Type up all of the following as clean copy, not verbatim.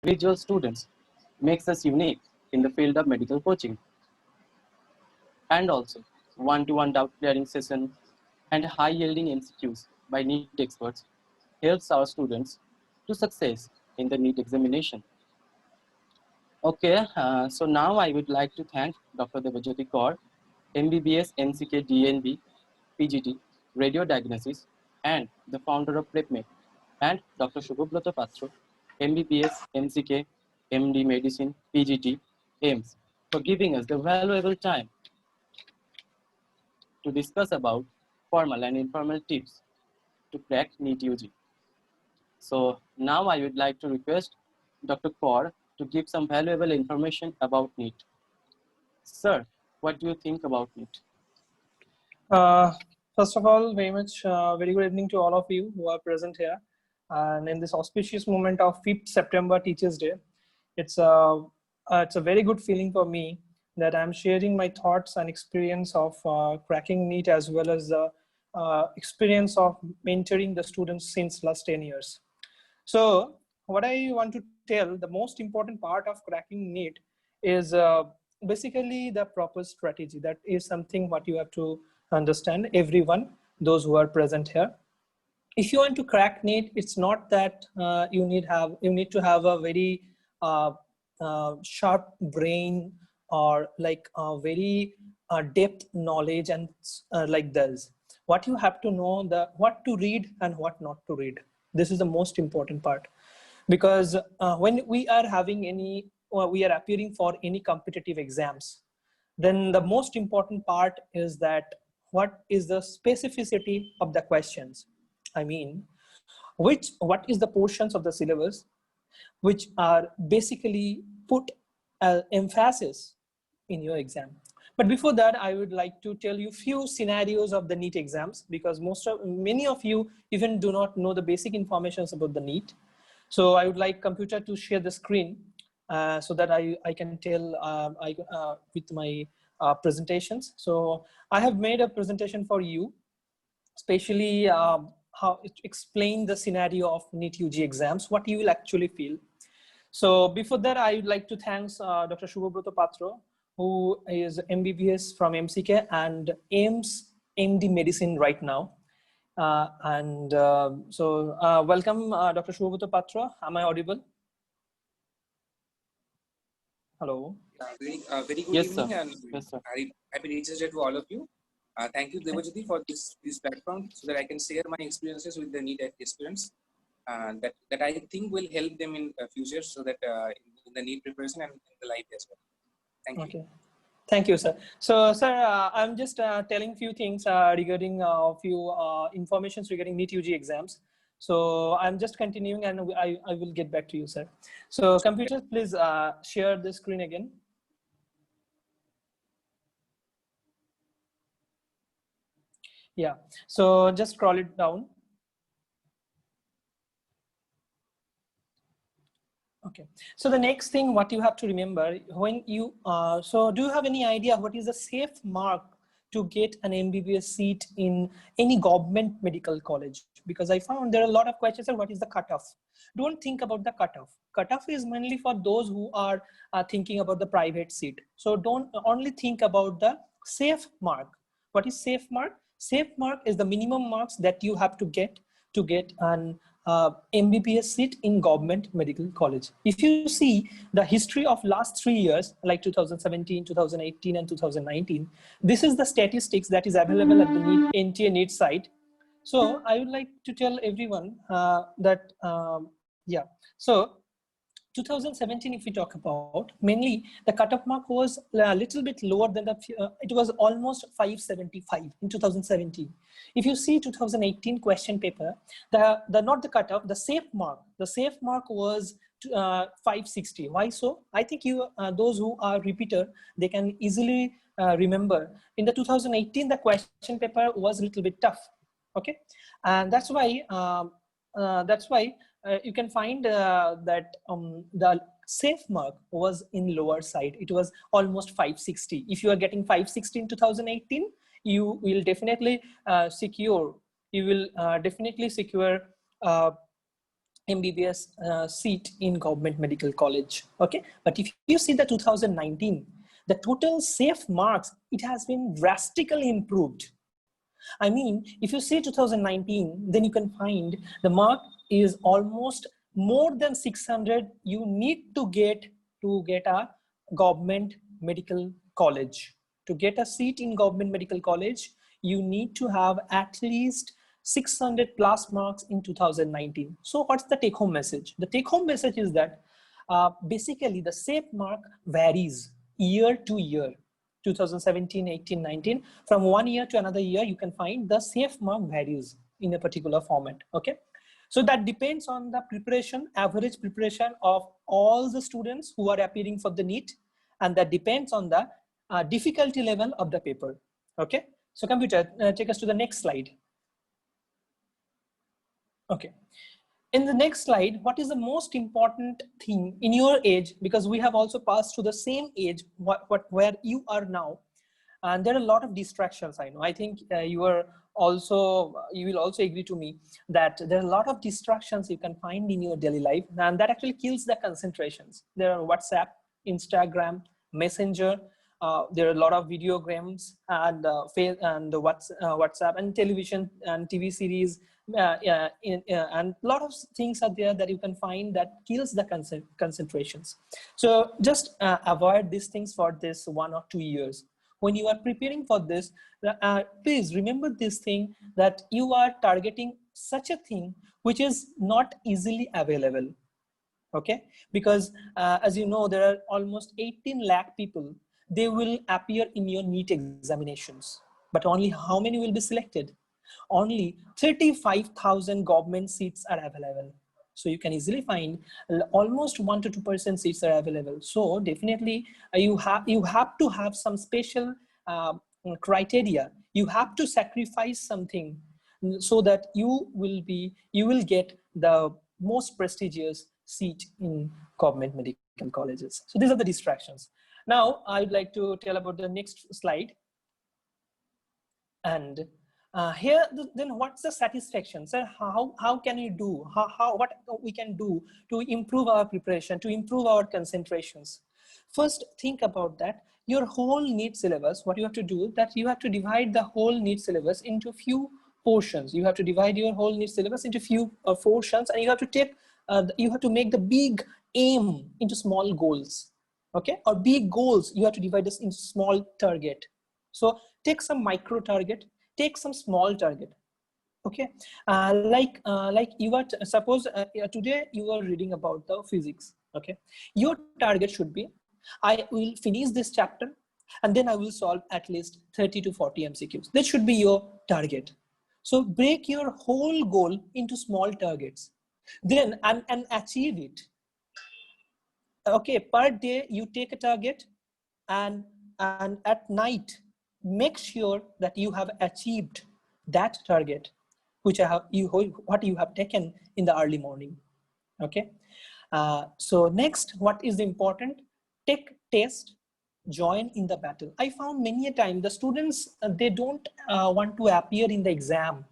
individual students makes us unique in the field of medical coaching. And also, one-to-one doubt clearing session and high-yielding MCQs by NEET experts helps our students to success in the NEET examination. Okay, so now I would like to thank Dr. Debajyoti Kar, MBBS, NCK, DNB, PGT, Radio Diagnosis, and the founder of PrepMate, and Dr. Subhabrata PatraI, MBBS, MCK, MD Medicine, PGT, AIMS, for giving us the valuable time to discuss about formal and informal tips to crack NEET UG. So now I would like to request Dr. Kaur to give some valuable information about NEET. Sir, what do you think about NEET? First of all, very good evening to all of you who are present here. And in this auspicious moment of 5th September Teachers' Day, it's a very good feeling for me that I'm sharing my thoughts and experience of cracking NEET, as well as the experience of mentoring the students since last 10 years. So what I want to tell, the most important part of cracking NEET is basically the proper strategy. That is something what you have to understand, everyone, those who are present here. If you want to crack NEET, it's not that you need to have a very sharp brain or like a very depth knowledge and like this. What you have to know, what to read and what not to read. This is the most important part, because when we are having we are appearing for any competitive exams, then the most important part is that what is the specificity of the questions. I mean, what is the portions of the syllabus which are basically put emphasis in your exam. But before that, I would like to tell you few scenarios of the NEET exams, because many of you even do not know the basic informations about the NEET. So I would like computer to share the screen so that I can tell with my presentations. So I have made a presentation for you, especially how it explain the scenario of NEET UG exams, what you will actually feel. So before that, I would like to thank Dr. Subhabrata PatraI, who is MBBS from MCK and AIMS MD Medicine right now. Welcome, Dr. Subhabrata PatraI. Am I audible? Hello. Very good evening, and happy Teachers Day to all of you. Thank you, Debajyoti, for this platform, so that I can share my experiences with the NEET aspirants that I think will help them in future, so that in the NEET preparation and in the life as well. Thank you. Okay. Thank you, sir. So, sir, I'm just telling few things regarding few informations regarding NEET UG exams. So I'm just continuing, and I will get back to you, sir. So computer, please share the screen again. Yeah, so just scroll it down. Okay, so the next thing what you have to remember when you, so do you have any idea what is the safe mark to get an MBBS seat in any government medical college? Because I found there are a lot of questions on what is the cutoff. Don't think about the cutoff. Cutoff is mainly for those who are thinking about the private seat. So don't only think about the safe mark. What is safe mark? Safe mark is the minimum marks that you have to get an MBBS seat in government medical college. If you see the history of last 3 years, like 2017, 2018, and 2019, this is the statistics that is available at the NTA NEET site. So I would like to tell everyone that, yeah, so 2017, if we talk about, mainly the cutoff mark was a little bit lower than the, it was almost 575 in 2017. If you see 2018 question paper, not the cutoff, the safe mark was 560. Why so? I think you, those who are repeater, they can easily remember. In the 2018, the question paper was a little bit tough. Okay, and that's why you can find that the safe mark was in lower side. It was almost 560. If you are getting 560 in 2018, you will definitely secure MBBS seat in government medical college. Okay, but if you see the 2019, the total safe marks, it has been drastically improved. I mean, if you see 2019, then you can find the mark is almost more than 600 you need to get a government medical college. To get a seat in government medical college, you need to have at least 600 plus marks in 2019. So what's the take home message? The take home message is that basically the safe mark varies year to year. 2017, 18, 19, from one year to another year, you can find the safe mark varies in a particular format. Okay, so that depends on the preparation, average preparation of all the students who are appearing for the NEET, and that depends on the difficulty level of the paper. Okay, so computer, take us to the next slide. Okay, in the next slide, what is the most important thing in your age, because we have also passed through the same age where you are now, and there are a lot of distractions. I know, I think you will also agree to me that there are a lot of distractions you can find in your daily life, and that actually kills the concentrations. There are WhatsApp, Instagram, Messenger, there are a lot of videograms and WhatsApp and television and TV series, and a lot of things are there that you can find that kills the concentrations. So just avoid these things for this 1 or 2 years. When you are preparing for this, please remember this thing, that you are targeting such a thing which is not easily available. Okay, because as you know, there are almost 18 lakh people. They will appear in your NEET examinations, but only how many will be selected? Only 35,000 government seats are available. So you can easily find almost 1 to 2% seats are available. So definitely you have to have some special criteria. You have to sacrifice something so that you will get the most prestigious seat in government medical colleges. So these are the distractions. Now I'd like to tell about the next slide. And here, then what's the satisfaction? So how can you do, what we can do to improve our preparation, to improve our concentrations? First, think about that. Your whole NEET syllabus, what you have to do, that you have to divide the whole NEET syllabus into few portions. You have to divide your whole NEET syllabus into few portions, and you have to take, you have to make the big aim into small goals. Okay, or big goals, you have to divide this into small target. So take some micro target, take some small target. Okay, like you are, suppose today you are reading about the physics. Okay, your target should be, I will finish this chapter and then I will solve at least 30 to 40 MCQs. That should be your target. So break your whole goal into small targets, then and achieve it. Okay, per day you take a target, and at night make sure that you have achieved that target which what you have taken in the early morning. Okay, so next, what is important? Take test, join in the battle. I found many a time the students, they don't want to appear in the exam.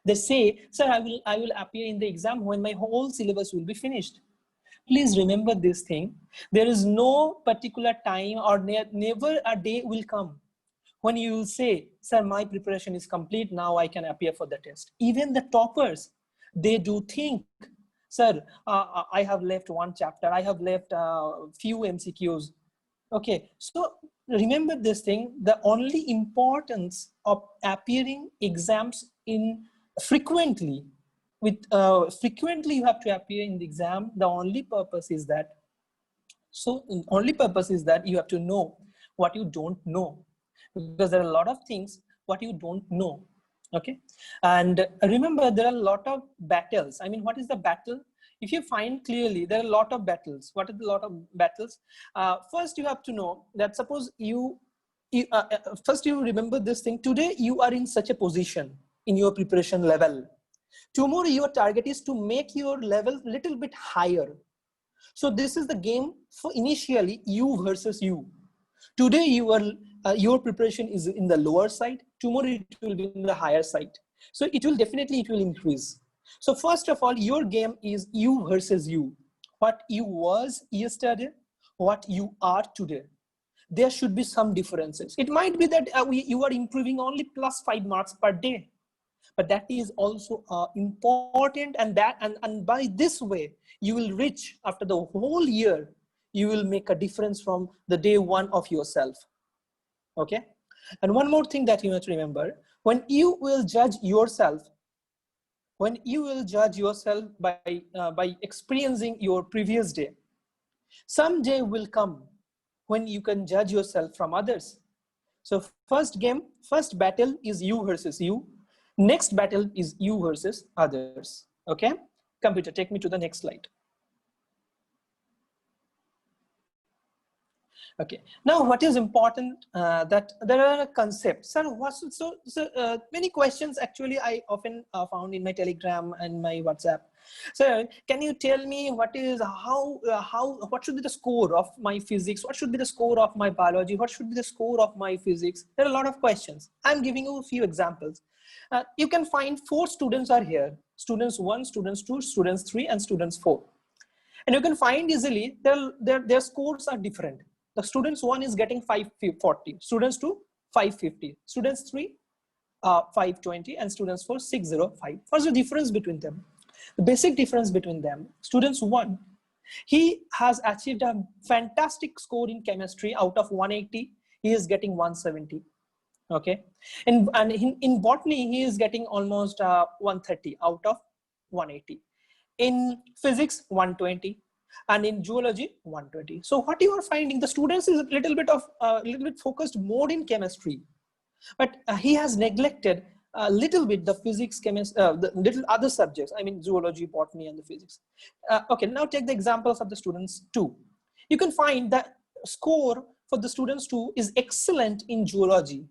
They say, sir, I will appear in the exam when my whole syllabus will be finished. Please remember this thing. There is no particular time, or never a day will come when you will say, sir, my preparation is complete, now I can appear for the test. Even the toppers, they do think, sir, I have left one chapter, I have left few MCQs. Okay, so remember this thing, the only importance of appearing exams in frequently, with frequently you have to appear in the exam. The only purpose is that, you have to know what you don't know, because there are a lot of things what you don't know. Okay, and remember, there are a lot of battles. I mean, what is the battle? If you find clearly, there are a lot of battles. What are the lot of battles? First, you have to know that, suppose first you remember this thing. Today you are in such a position in your preparation level. Tomorrow your target is to make your level little bit higher. So this is the game for initially you versus you. Today you are your preparation is in the lower side. Tomorrow it will be in the higher side. So it will definitely increase. So first of all, your game is you versus you. What you was yesterday, what you are today. There should be some differences. It might be that you are improving only plus 5 marks per day, but that is also important, and by this way you will reach, after the whole year, you will make a difference from the day one of yourself. Okay. And one more thing that you have to remember, when you will judge yourself by experiencing your previous day, some day will come when you can judge yourself from others. So first battle is you versus you. Next battle is you versus others. Okay. Computer, take me to the next slide. Okay. Now, what is important that there are concepts. So many questions actually I often found in my Telegram and my WhatsApp. So can you tell me what should be the score of my physics? What should be the score of my biology? What should be the score of my physics? There are a lot of questions. I'm giving you a few examples. You can find 4 students are here: students 1, students 2, students 3, and students 4. And you can find easily their scores are different. The students 1 is getting 540, students 2 550, students 3 520, and students 4 605. What's the difference between them? The basic difference between them: students 1, he has achieved a fantastic score in chemistry. Out of 180, he is getting 170. Okay. And in botany, he is getting almost 130 out of 180. In physics, 120. And in zoology, 120. So what you are finding, the students is a little bit focused more in chemistry, but he has neglected a little bit the physics, chemistry, the little other subjects. I mean, zoology, botany, and the physics. Okay, now take the examples of the students 2. You can find that score for the students 2 is excellent in zoology,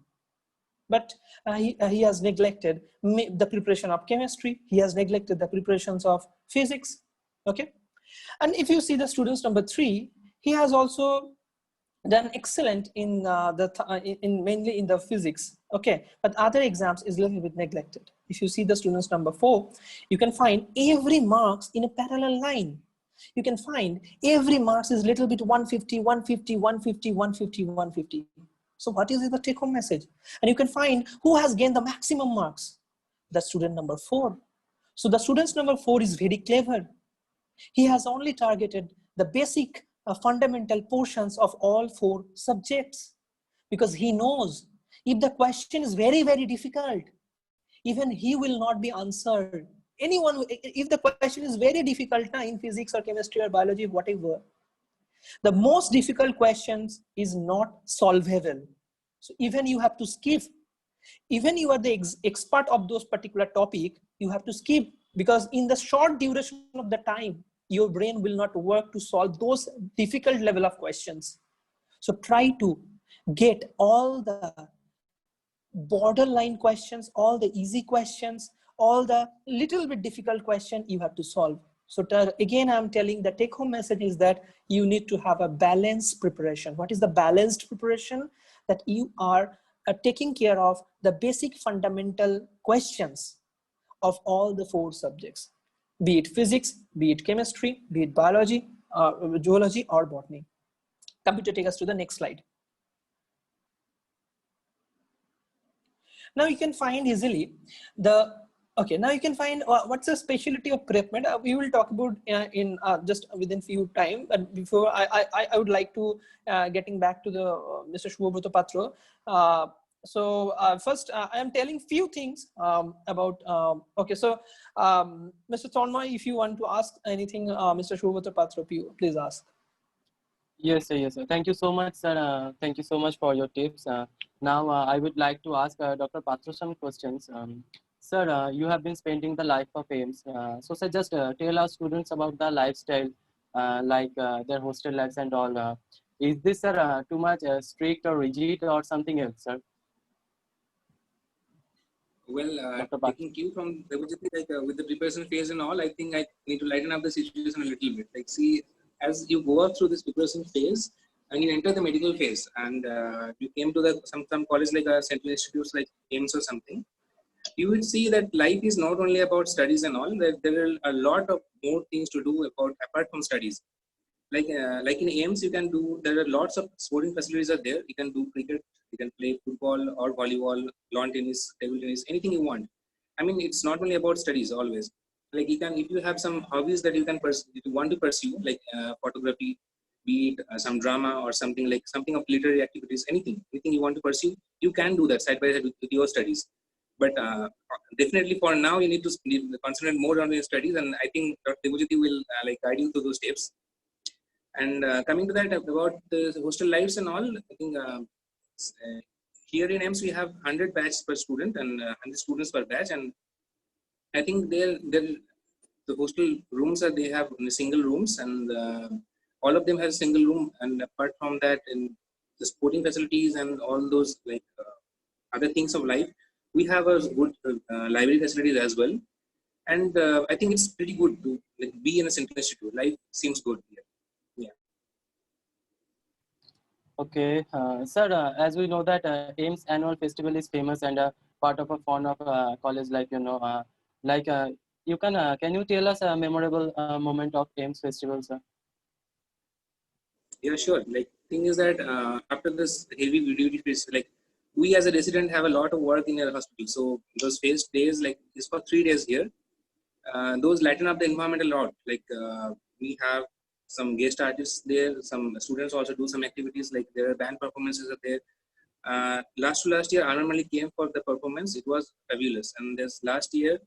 but he has neglected the preparation of chemistry. He has neglected the preparations of physics. Okay. And if you see the students number 3, he has also done excellent in mainly in the physics. Okay, but other exams is a little bit neglected. If you see the students number 4, you can find every marks in a parallel line. You can find every marks is little bit 150, 150, 150, 150, 150. So what is the take-home message? And you can find who has gained the maximum marks. The student number 4. So the students number 4 is very clever. He has only targeted the basic fundamental portions of all 4 subjects, because he knows if the question is very, very difficult, even he will not be answered. If the question is very difficult in physics or chemistry or biology, whatever, the most difficult questions is not solvable. So even you have to skip, even you are the expert of those particular topic, you have to skip, because in the short duration of the time, your brain will not work to solve those difficult level of questions. So try to get all the borderline questions, all the easy questions, all the little bit difficult question you have to solve. So again, I'm telling the take home message is that you need to have a balanced preparation. What is the balanced preparation? That you are taking care of the basic fundamental questions of all the 4 subjects, be it physics, be it chemistry, be it biology, zoology, or botany. Computer, take us to the next slide. Now you can find easily now you can find what's the specialty of PrepMed. We will talk about in just within few time. But before I would like to getting back to the Mr. Subhabrata Patra. First, I am telling few things about. Mr. Tonmoy, if you want to ask anything, Mr. Subhabrata Patra, please ask. Yes, sir. Yes, sir. Thank you so much, sir. Thank you so much for your tips. Now, I would like to ask Dr. Patra some questions. Sir, you have been spending the life of AIMS. So, sir, just tell our students about the lifestyle, their hostel lives and all. Is this, sir, too much strict or rigid or something else, sir? Well, taking cue from Debajyoti, with the preparation phase and all, I think I need to lighten up the situation a little bit. Like, see, as you go up through this preparation phase and you enter the medical phase, and you came to some college like central institutes like AIMS or something, you will see that life is not only about studies and all. There are a lot of more things to do apart from studies. Like in AIMS, you can do. There are lots of sporting facilities are there. You can do cricket, you can play football or volleyball, lawn tennis, table tennis, anything you want. I mean, it's not only about studies always. Like you can, if you have some hobbies that you can if you want to pursue, like photography, be it some drama or something of literary activities, anything you want to pursue, you can do that side by side with your studies. But definitely for now, you need to concentrate more on your studies, and I think Dr. Debajyoti will guide you through those steps. And coming to that about the hostel lives and all, I think here in AIMS we have 100 batches per student and 100 students per batch, and I think the hostel rooms they have single rooms, and all of them have single room. And apart from that, in the sporting facilities and all those other things of life, we have a good library facilities as well. And I think it's pretty good to be in a central institute. Life seems good here. Okay, sir, as we know that AIMS annual festival is famous and part of a fond of college life, can you tell us a memorable moment of AIMS festival, sir? Yeah, sure. Thing is that after this heavy duty phase, we as a resident have a lot of work in our hospital. So those phase days, it's for 3 days here. Those lighten up the environment a lot. We have some guest artists there. Some students also do some activities, like their band performances are there. Last year, Anamali came for the performance. It was fabulous. And this last year,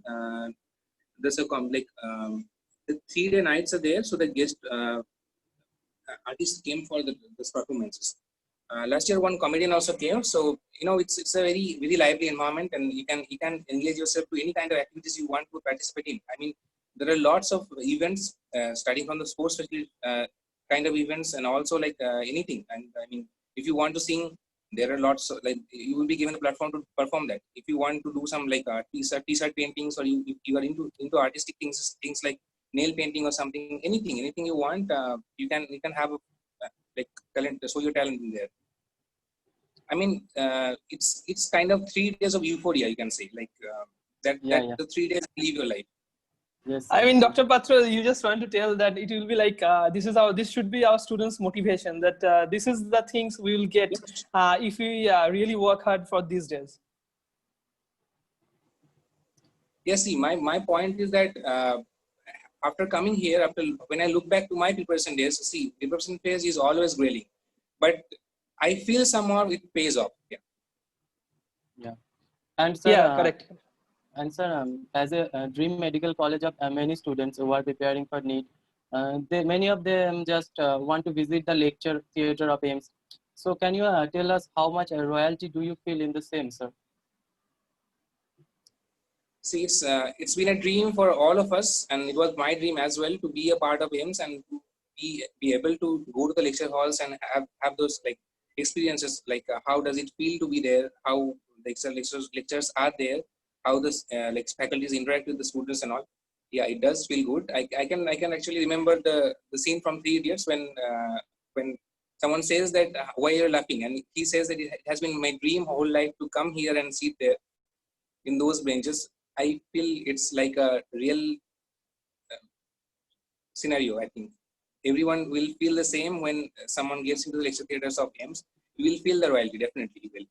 there's a the 3-day nights are there. So the guest artists came for this performances. Last year, one comedian also came. So it's a very very lively environment, and you can engage yourself to any kind of activities you want to participate in. I mean, there are lots of events starting from the sports kind of events, and also anything. And I mean, if you want to sing, there are lots of, you will be given a platform to perform that. If you want to do some t-shirt paintings, or if you are into artistic things like nail painting or something, anything you want, you can have talent, show your talent in there. I mean, it's kind of 3 days of euphoria, you can say, the 3 days leave your life. Yes. I mean, Dr. Patra, you just want to tell that it will be this should be our students' motivation, that this is the things we will get if we really work hard for these days. Yes, see, my point is that after coming here, when I look back to my preparation days, see, preparation phase is always grilling, but I feel somehow it pays off. Yeah. And sir, yeah, correct. And sir, as a dream medical college of many students who are preparing for NEET, many of them just want to visit the lecture theater of AIMS. So can you tell us how much royalty do you feel in the same, sir? See, it's been a dream for all of us, and it was my dream as well to be a part of AIMS and to be able to go to the lecture halls and have those experiences. How does it feel to be there? How lectures are there? How this faculties interact with the students and all. Yeah, it does feel good. I can actually remember the scene from 3 Idiots when someone says that why you're laughing, and he says that it has been my dream whole life to come here and sit there in those benches. I feel it's like a real scenario. I think everyone will feel the same when someone gets into the lecture theaters of AIMS. You will feel the royalty, definitely you will.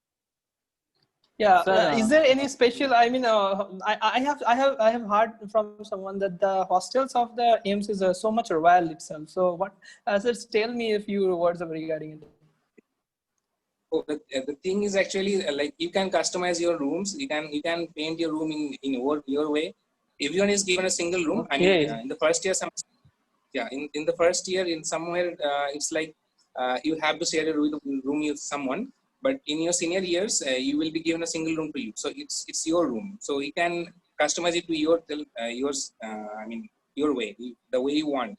Yeah, sir, is there any special? I mean, I have heard from someone that the hostels of the AIMS is so much royal itself. So what? Sir, tell me a few words regarding it. Oh, the thing is actually you can customize your rooms. You can paint your room in your way. Everyone is given a single room. Okay. I mean, in the first year, in the first year, in somewhere it's you have to share a room with someone. But in your senior years, you will be given a single room to you. So it's your room. So you can customize it to yours. I mean, your way, the way you want.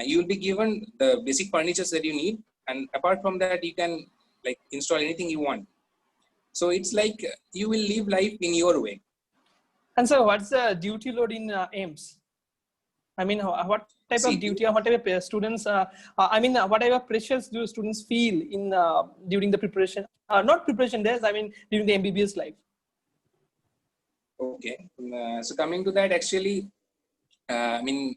You will be given the basic furnitures that you need, and apart from that, you can install anything you want. So it's you will live life in your way. And so, what's the duty load in AIMS? I mean, what type of duty, or what type of students? I mean, what type of pressures do students feel in during the preparation? Not preparation days. I mean, during the MBBS life. Okay. So coming to that, actually, I mean,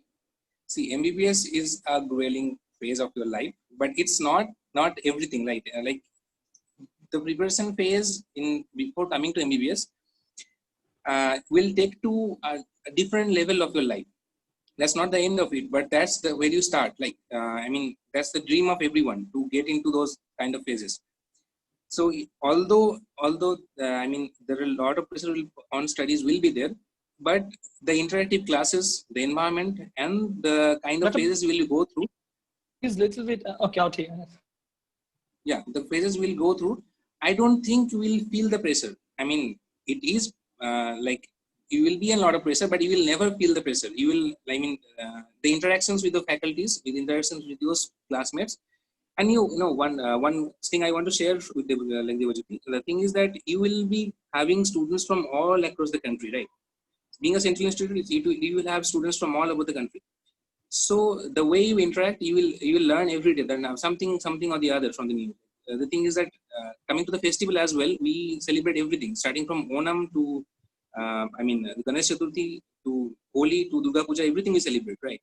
see, MBBS is a grueling phase of your life, but it's not everything, right? Like the preparation phase in before coming to MBBS will take to a different level of your life. That's not the end of it, but that's the where you start. Like I mean, that's the dream of everyone to get into those kind of phases. So although I mean there are a lot of pressure on studies will be there, but the interactive classes, the environment, and the kind of phases will go through is little bit okay. Okay. Yeah, the phases will go through. I don't think you will feel the pressure. I mean, it is like you will be a lot of pressure, but you will never feel the pressure. You will, I mean, the interactions with the faculties, with interactions with those classmates, and you know one thing I want to share with the like the thing is that you will be having students from all across the country, right? Being a central institute, you will have students from all over the country. So the way you interact, you will learn every day. Then something or the other from the new. The thing is that coming to the festival as well, we celebrate everything, starting from Onam to I mean Ganesh Chaturthi to Holi to Durga Puja. Everything we celebrate, right?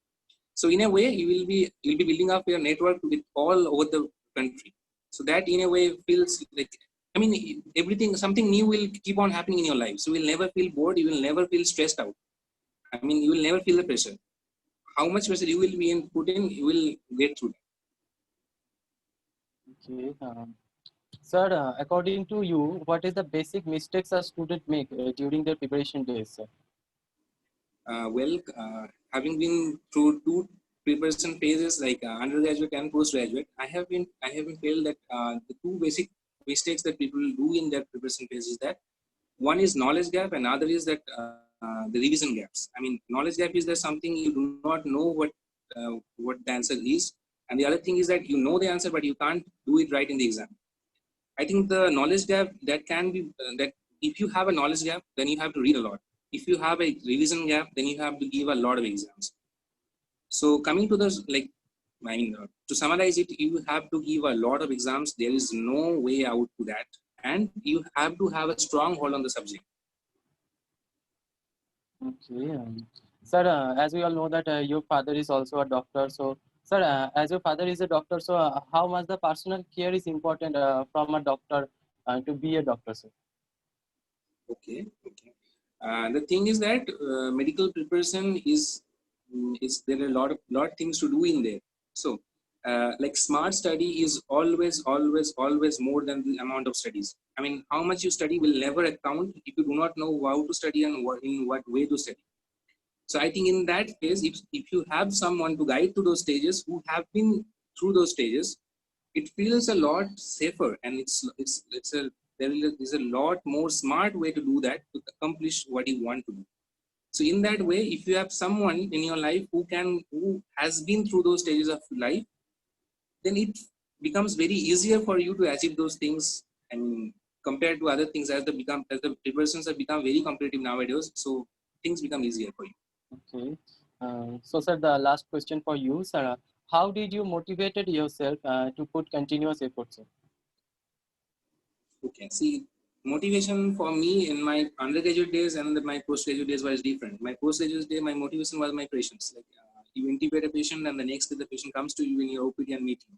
So in a way, you'll be building up your network with all over the country. So that in a way feels like, I mean, everything, something new will keep on happening in your life. So you will never feel bored. You will never feel stressed out. I mean, you will never feel the pressure. How much pressure you will be put in, you will get through that. Okay. Sir, according to you, what is the basic mistakes a student make during their preparation days, sir? Well, having been through two preparation phases like undergraduate and postgraduate, I have been felt that the two basic mistakes that people do in their preparation phase is that one is knowledge gap and other is that the revision gaps. I mean, knowledge gap is that something you do not know what the answer is, and the other thing is that you know the answer but you can't do it right in the exam. I think the knowledge gap that can be that if you have a knowledge gap, then you have to read a lot. If you have a revision gap, then you have to give a lot of exams. So coming to this, like, I mean, to summarize it, you have to give a lot of exams. There is no way out to that, and you have to have a strong hold on the subject. Okay. Sir, as we all know that your father is also a doctor. So, sir, as your father is a doctor, so how much the personal care is important from a doctor to be a doctor, sir? Okay. The thing is that medical preparation is there are a lot of things to do in there. So, like smart study is always more than the amount of studies. I mean, how much you study will never account if you do not know how to study and in what way to study. So I think in that case, if you have someone to guide to those stages who have been through those stages, it feels a lot safer, and there is a lot more smart way to do that to accomplish what you want to do. So in that way, if you have someone in your life who has been through those stages of life, then it becomes very easier for you to achieve those things. I mean, compared to other things, as the preparations have become very competitive nowadays, so things become easier for you. Okay. So, sir, the last question for you, sir. How did you motivated yourself to put continuous effort, sir? Okay. See, motivation for me in my undergraduate days and my postgraduate days was different. My postgraduate day, my motivation was my patients. Like you intubate a patient, and the next day the patient comes to you in your OPD and meet you.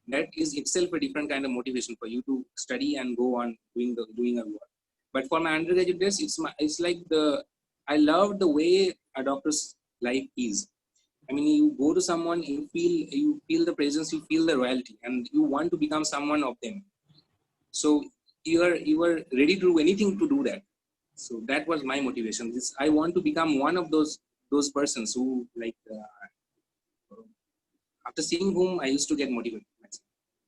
That is itself a different kind of motivation for you to study and go on doing a work. But for my undergraduate days, it's like I love the way a doctor's life is. I mean, you go to someone, you feel the presence, you feel the royalty, and you want to become someone of them. So you are ready to do anything to do that. So that was my motivation. I want to become one of those persons who like after seeing whom I used to get motivated.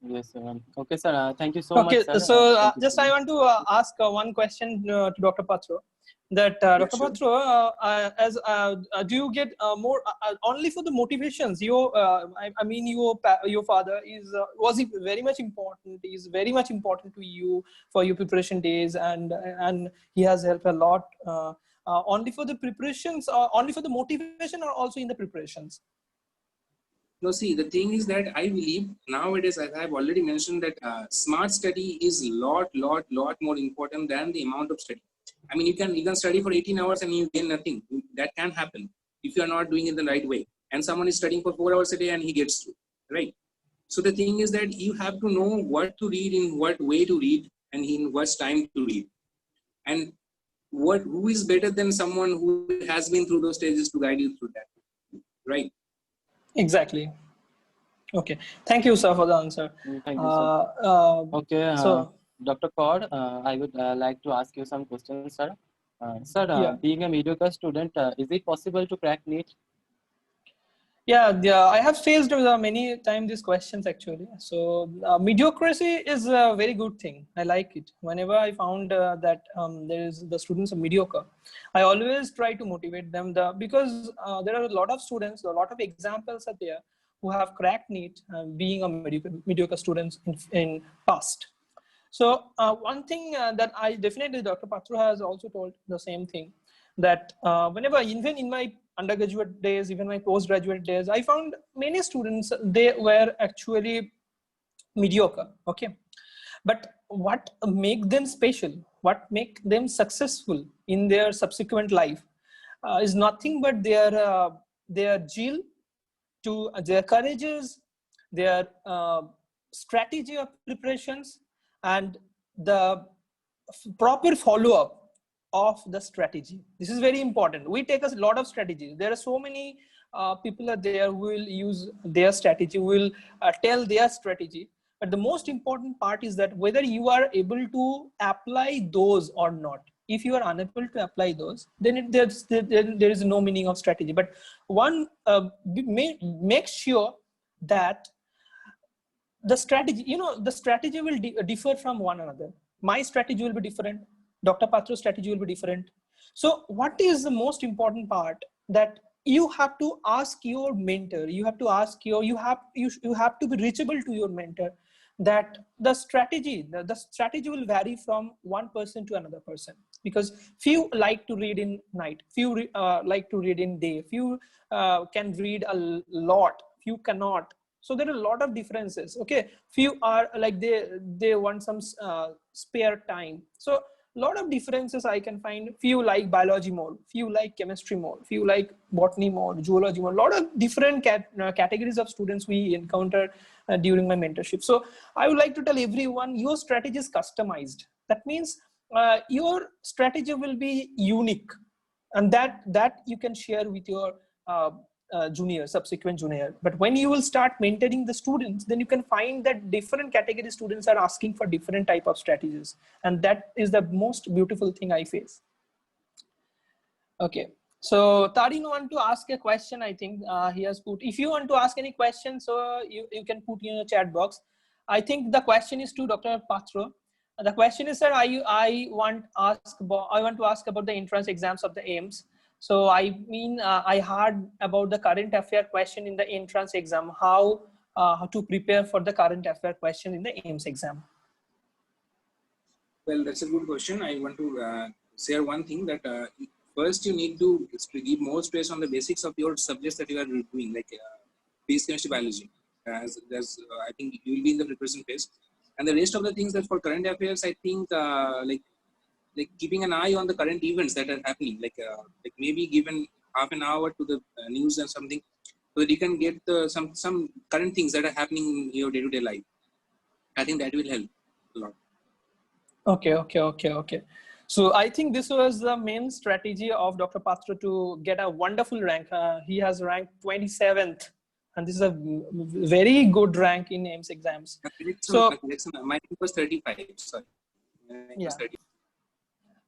Yes, sir. Okay, sir. Thank you so much, sir. So just I want to ask one question to Dr. Patra. That Dr. Sure. Patra, do you get more only for the motivations? I mean, your father was he very much important? Is very much important to you for your preparation days, and he has helped a lot. Only for the preparations, or only for the motivation, or also in the preparations? No, see, the thing is that I believe nowadays, as I have already mentioned, that smart study is lot more important than the amount of study. I mean, you can study for 18 hours and you gain nothing. That can happen if you are not doing it the right way. And someone is studying for 4 hours a day and he gets through, right? So the thing is that you have to know what to read, in what way to read, and in what time to read. And who is better than someone who has been through those stages to guide you through that, right? Exactly. Okay. Thank you, sir, for the answer. Thank you, sir. Okay. So, Dr. Kaur, I would like to ask you some questions, sir. Sir, yeah. being a mediocre student, is it possible to crack NEET? Yeah, I have faced many times these questions actually. So mediocrity is a very good thing. I like it. Whenever I found that the students are mediocre, I always try to motivate them because there are a lot of students, a lot of examples are there who have cracked NEET being a mediocre students in past. So one thing that I definitely, Dr. Patra has also told the same thing, that whenever, even in my undergraduate days, even my postgraduate days, I found many students, they were actually mediocre, okay? But what make them special, what make them successful in their subsequent life is nothing but their zeal, to their courages, their strategy of preparations, and the proper follow-up of the strategy. This is very important. We take a lot of strategies. There are so many people are there who will use their strategy, will tell their strategy. But the most important part is that whether you are able to apply those or not. If you are unable to apply those, then there is no meaning of strategy. But one make sure that the strategy, the strategy will differ from one another. My strategy will be different. Dr. Patra's strategy will be different. So what is the most important part? That you have to ask your mentor. You have to ask you have to be reachable to your mentor. That the strategy will vary from one person to another person, because few like to read in night, few like to read in day, few can read a lot, few cannot. So there are a lot of differences. Okay, few are like they want some spare time. So a lot of differences I can find. Few like biology more, few like chemistry more, few like botany more, zoology more. A lot of different categories of students we encounter during my mentorship. So I would like to tell everyone, your strategy is customized. That means your strategy will be unique, and that you can share with your subsequent junior. But when you will start mentoring the students, then you can find that different category students are asking for different type of strategies, and that is the most beautiful thing I face. Okay, so Tarin want to ask a question. I think he has put, if you want to ask any question, so you can put in the chat box. I think the question is to Dr. Patra. The question is, sir, I want to ask about the entrance exams of the AIMS. So I mean, I heard about the current affair question in the entrance exam, how to prepare for the current affair question in the AIMS exam. Well, that's a good question. I want to share one thing, that first you need to give more stress on the basics of your subjects that you are doing, like basic chemistry, biology. I think you will be in the preparation phase. And the rest of the things that for current affairs, I think like keeping an eye on the current events that are happening, like maybe given half an hour to the news and something, so that you can get some current things that are happening in your day-to-day life. I think that will help a lot. Okay. So I think this was the main strategy of Dr. Patra to get a wonderful rank. He has ranked 27th. And this is a very good rank in AIMS exams. So my rank was 35. Sorry. Yeah. 35.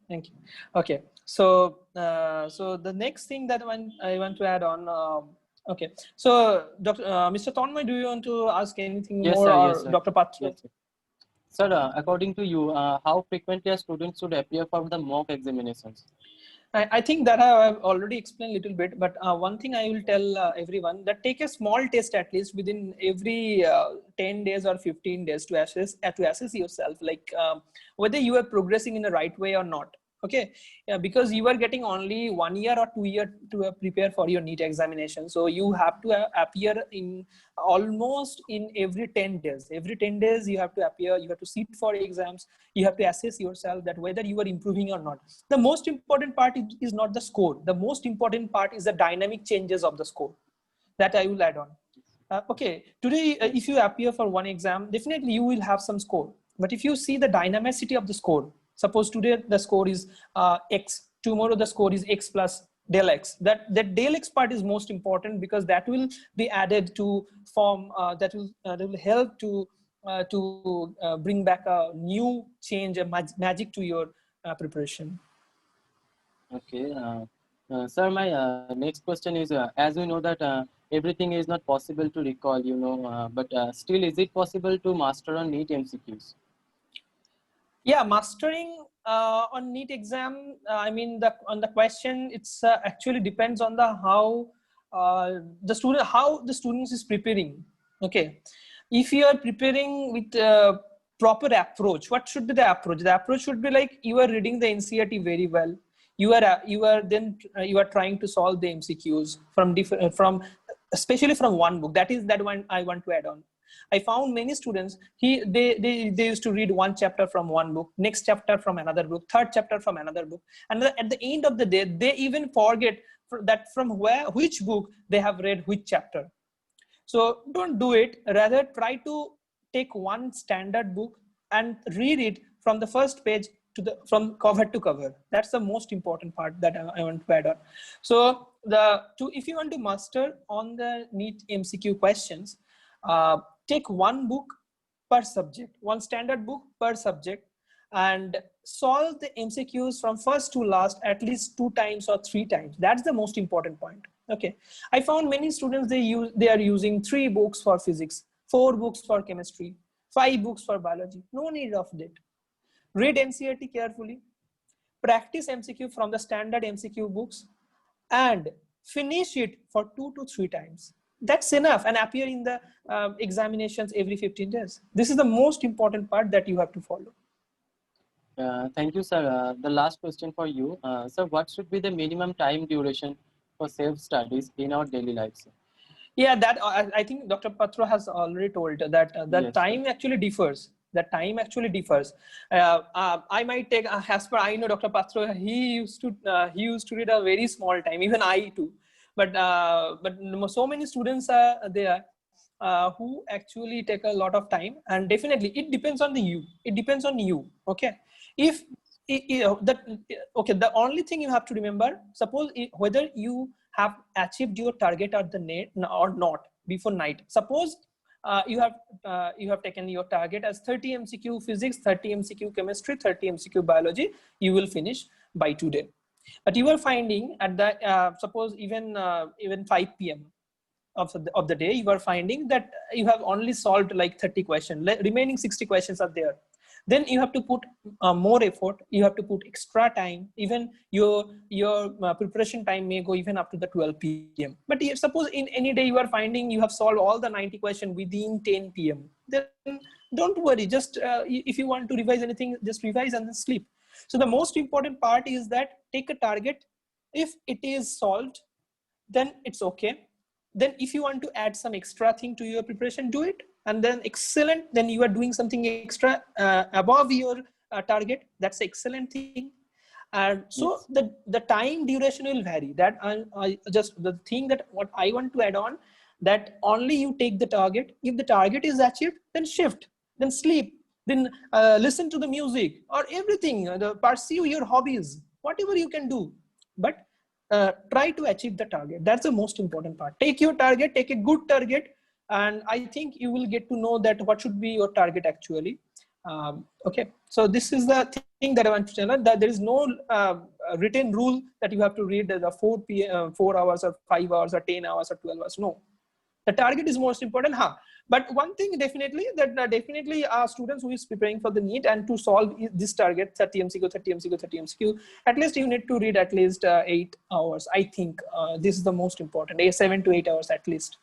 Thank you. Okay. So so the next thing that I want to add on. Okay. So Mr. Tonmay, do you want to ask anything more, sir, or yes, sir. Dr. Patra? Yes, sir. Sir, according to you, how frequently a student should appear for the mock examinations? I think that I have already explained a little bit, but one thing I will tell everyone, that take a small test at least within every 10 days or 15 days to assess yourself, like whether you are progressing in the right way or not. Okay, yeah, because you are getting only 1 year or 2 years to prepare for your NEET examination. So you have to appear in almost in every 10 days. Every 10 days you have to appear, you have to sit for exams, you have to assess yourself that whether you are improving or not. The most important part is not the score. The most important part is the dynamic changes of the score that I will add on. Okay, today if you appear for one exam, definitely you will have some score. But if you see the dynamicity of the score, suppose today the score is X, tomorrow the score is X plus del X. That del X part is most important because that will be added to form, that will help to bring back a new change, a magic to your preparation. Okay. Sir, my next question is, as we know that everything is not possible to recall, but still, is it possible to master on NEET MCQs? Yeah, mastering on NEET exam, I mean, on the question, it's actually depends on how the students is preparing. Okay, if you are preparing with proper approach, what should be the approach? The approach should be like you are reading the NCERT very well. You are trying to solve the MCQs from especially from one book. That one I want to add on. I found many students, they used to read one chapter from one book, next chapter from another book, third chapter from another book. And at the end of the day, they even forget that from which book they have read which chapter. So don't do it. Rather try to take one standard book and read it from the first page from cover to cover. That's the most important part that I want to add on. So if you want to master on the NEET MCQ questions, take one book per subject, one standard book per subject, and solve the MCQs from first to last at least 2 times or 3 times. That's the most important point. Okay, I found many students, they are using 3 books for physics, 4 books for chemistry, 5 books for biology. No need of that. Read NCERT carefully, practice MCQ from the standard MCQ books, and finish it for 2 to 3 times. That's enough, and appear in the examinations every 15 days. This is the most important part that you have to follow. Thank you, sir. The last question for you. Sir, what should be the minimum time duration for self-studies in our daily lives? Yeah, that I think Dr. Patra has already told that Yes, time actually differs. The time actually differs. I might take, as per I know Dr. Patra, he used to read a very small time, even I too. But so many students are there who actually take a lot of time, and definitely it depends on you. It depends on you. Okay, if the only thing you have to remember, suppose whether you have achieved your target at the net or not before night. Suppose you have taken your target as 30 MCQ physics, 30 MCQ chemistry, 30 MCQ biology. You will finish by today. But you are finding at the suppose even 5 p.m. of the day, you are finding that you have only solved like 30 questions. Remaining 60 questions are there. Then you have to put more effort. You have to put extra time. Even your preparation time may go even up to the 12 p.m. But if suppose in any day you are finding you have solved all the 90 questions within 10 p.m. then don't worry. Just if you want to revise anything, just revise and then sleep. So the most important part is that take a target. If it is solved, then it's okay. Then if you want to add some extra thing to your preparation, do it. And then excellent, then you are doing something extra above your target. That's excellent thing. And so yes, the time duration will vary. That I just the thing that what I want to add on, that only you take the target. If the target is achieved, then shift, then sleep, then listen to the music or everything, pursue your hobbies, whatever you can do. But try to achieve the target. That's the most important part. Take your target, take a good target, and I think you will get to know that what should be your target actually. Okay, so this is the thing that I want to tell you, that there is no written rule that you have to read the 4 hours or 5 hours or 10 hours or 12 hours. No, the target is most important. But one thing definitely, that definitely students who is preparing for the NEET and to solve this target 30 MCQ, 30 MCQ, 30 MCQ, at least you need to read at least 8 hours. I think this is the most important, 7 to 8 hours at least.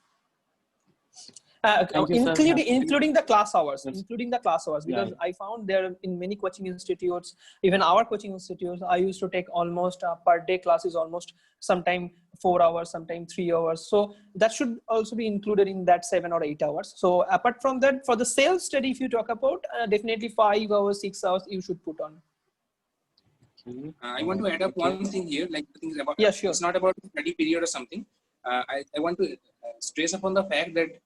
Including the class hours, Yes. including the class hours, because I found there in many coaching institutes, even our coaching institutes, I used to take almost per day classes, almost sometime 4 hours, sometime 3 hours. So that should also be included in that 7 or 8 hours. So apart from that, for the self study, if you talk about, definitely 5 hours, 6 hours you should put on. I want to add up one thing here, like the things about, sure. It's not about study period or something. I want to stress upon the fact that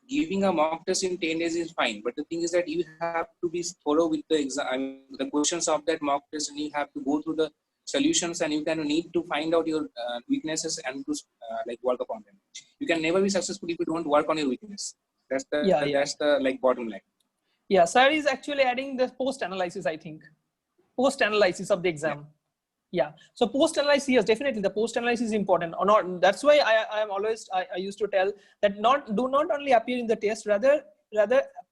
giving a mock test in 10 days is fine, but the thing is that you have to be thorough with the exam, the questions of that mock test, and you have to go through the solutions, and you kind of need to find out your weaknesses and to like work upon them. You can never be successful if you don't work on your weakness. That's the like bottom line. Yeah, sir is actually adding the post analysis, I think. Post analysis of the exam. Yeah. So post analysis, yes, definitely the post analysis is important or not. That's why I am always, I used to tell that do not only appear in the test, rather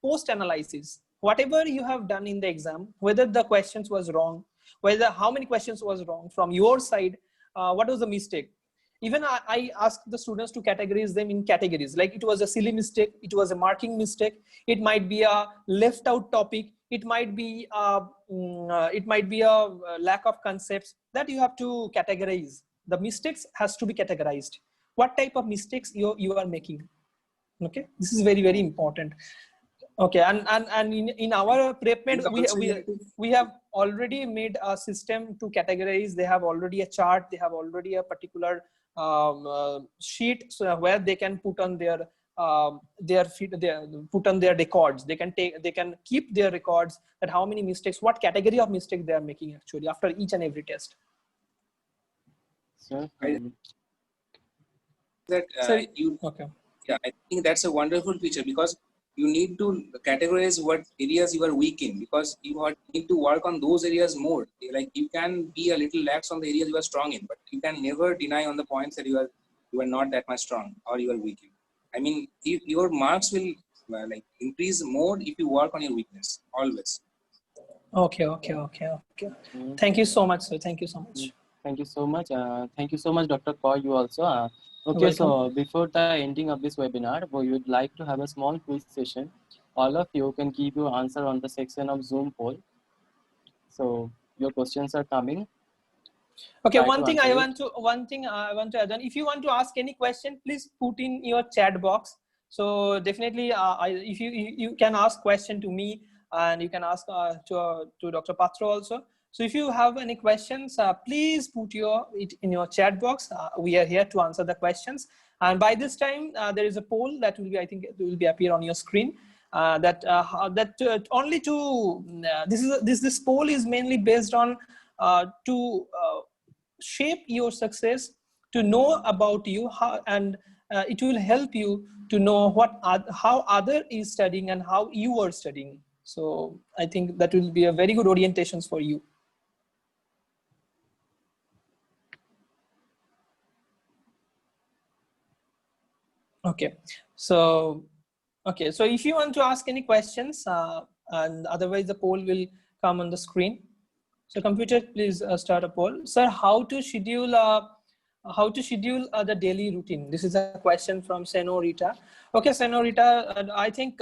post analysis. Whatever you have done in the exam, whether the questions was wrong, whether how many questions was wrong from your side, what was the mistake. Even I ask the students to categorize them in categories. Like it was a silly mistake, it was a marking mistake, it might be a left out topic, it might be a lack of concepts, that you have to categorize. The mistakes has to be categorized. What type of mistakes you are making? Okay, this is very, very important. Okay, and in our PrepMed, we have already made a system to categorize. They have already a chart, they have already a particular sheet, so where they can put on their records. They can keep their records, that how many mistakes, what category of mistake they are making actually after each and every test. Sir, I think that's a wonderful feature, because you need to categorize what areas you are weak in, because you need to work on those areas more. Like you can be a little lax on the areas you are strong in, but you can never deny on the points that you are not that much strong or you are weak in. I mean, your marks will like increase more if you work on your weakness always. Okay. Thank you so much, sir. Thank you so much. Thank you so much. Thank you so much, Dr. Kaur. You also. Okay, welcome. So before the ending of this webinar, we would like to have a small quiz session. All of you can give your answer on the section of Zoom poll. So your questions are coming. Okay, one thing I want to add on. If you want to ask any question, please put in your chat box. So definitely, if you can ask question to me, and you can ask to Dr. Patra also. So if you have any questions, please put it in your chat box. We are here to answer the questions. And by this time, there is a poll that will be, I think, it will be appear on your screen. This poll is mainly based on to shape your success, to know about you, and it will help you to know how other is studying and how you are studying. So I think that will be a very good orientations for you. Okay, so if you want to ask any questions, and otherwise the poll will come on the screen. So computer, please start a poll. Sir, how to schedule the daily routine? This is a question from Senorita. Okay, Senorita, I think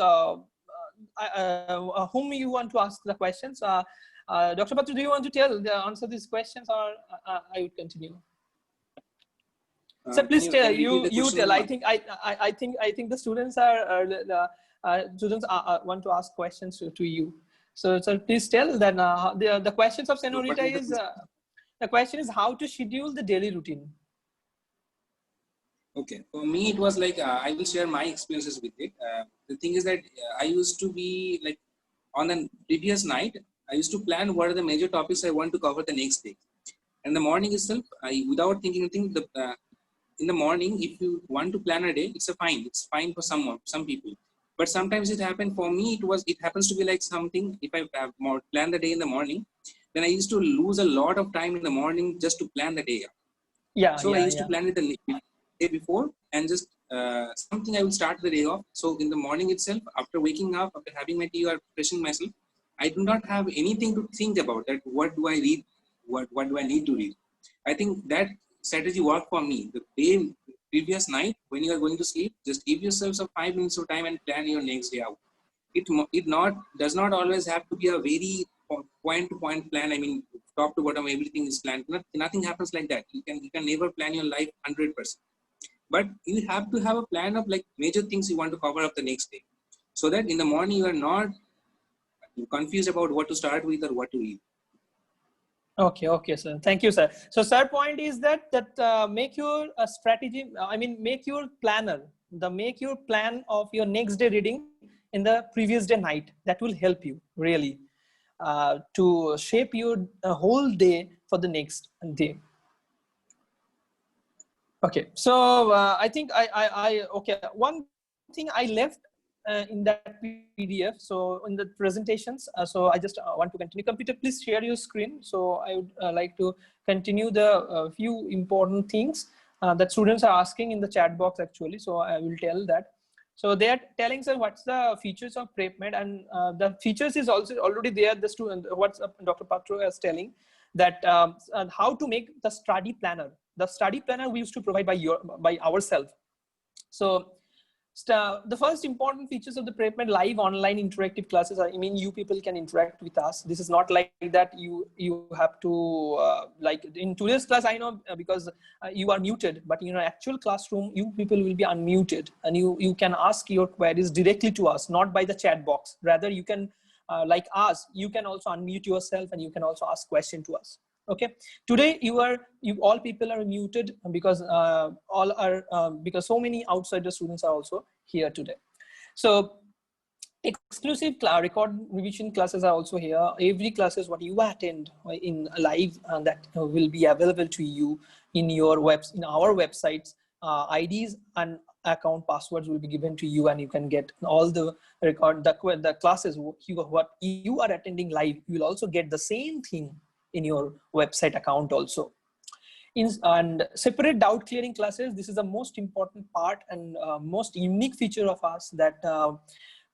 whom you want to ask the questions? Dr. Patra, do you want to answer these questions, or I would continue? So please tell you tell. I think the students want to ask questions to you. So please tell that the questions of Senorita is the question is how to schedule the daily routine. Okay, for me it was like I will share my experiences with it. The thing is that I used to be like on the previous night, I used to plan what are the major topics I want to cover the next day. And the morning itself, without thinking anything, in the morning, if you want to plan a day, it's fine for some people. But sometimes it happened for me. It happens to be like something. If I plan the day in the morning, then I used to lose a lot of time in the morning just to plan the day. I used to plan it the day before, and just something I will start the day off. So in the morning itself, after waking up, after having my tea or refreshing myself, I do not have anything to think about. That what do I read? What do I need to read? I think that strategy worked for me. The day previous night when you are going to sleep, just give yourself some 5 minutes of time and plan your next day out. It does not always have to be a very point to point plan. I mean, top to bottom, everything is planned. Nothing happens like that. You can never plan your life 100%. But you have to have a plan of like major things you want to cover up the next day, so that in the morning you are not confused about what to start with or what to eat. Okay, sir. Thank you, sir. So, third point is that make your strategy. I mean, make your planner. Make your plan of your next day reading in the previous day night. That will help you really to shape your whole day for the next day. Okay, so I think okay. One thing I left in that PDF, so in the presentations, so I just want to continue. Computer, please share your screen. So I would like to continue the few important things that students are asking in the chat box actually. So I will tell that. So they are telling, sir, what's the features of PrepMed, and the features is also already there. The student, what's Dr. Patra is telling that how to make the study planner. The study planner we used to provide by ourselves. So the first important features of the PrepMed live online interactive classes are, I mean, you people can interact with us. This is not like that you have to like in today's class, I know because you are muted, but in an actual classroom, you people will be unmuted, and you can ask your queries directly to us, not by the chat box. Rather, you can like us, you can also unmute yourself and you can also ask question to us. Okay, today you all people are muted because all are because so many outsider students are also here today. So exclusive record revision classes are also here. Every classes what you attend in live that will be available to you in your in our websites. IDs and account passwords will be given to you, and you can get all the record the classes what you are attending live. You will also get the same thing in your website account also. And separate doubt clearing classes, this is the most important part and most unique feature of us, that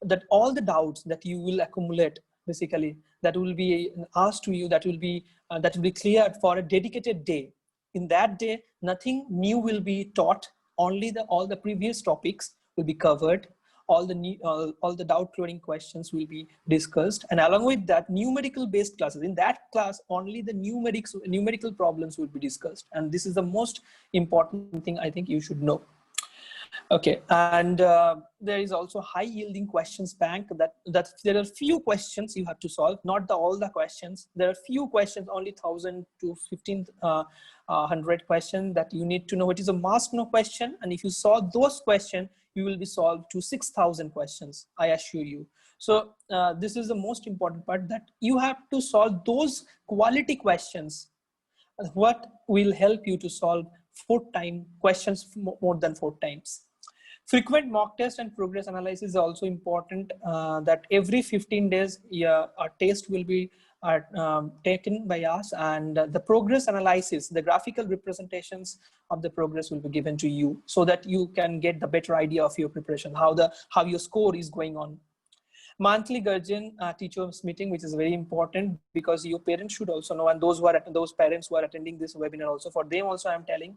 that all the doubts that you will accumulate basically that will be asked to you, that will be cleared for a dedicated day. In that day, nothing new will be taught, only all the previous topics will be covered. All the doubt clearing questions will be discussed, and along with that, numerical based classes. In that class, only the numerical problems will be discussed, and this is the most important thing I think you should know. Okay, and there is also high yielding questions bank, that there are few questions you have to solve, not all the questions. There are few questions, only 1,000 to 1,500 questions that you need to know. It is a must know question, and if you solve those questions, you will be solved to 6,000 questions, I assure you. So this is the most important part, that you have to solve those quality questions, what will help you to solve 4 times questions, more than 4 times. Frequent mock test and progress analysis is also important, that every 15 days a test will be taken by us, and the progress analysis, the graphical representations of the progress will be given to you, so that you can get the better idea of your preparation, how your score is going on. Monthly guardian teachers meeting, which is very important, because your parents should also know, and those parents who are attending this webinar also, for them also I'm telling,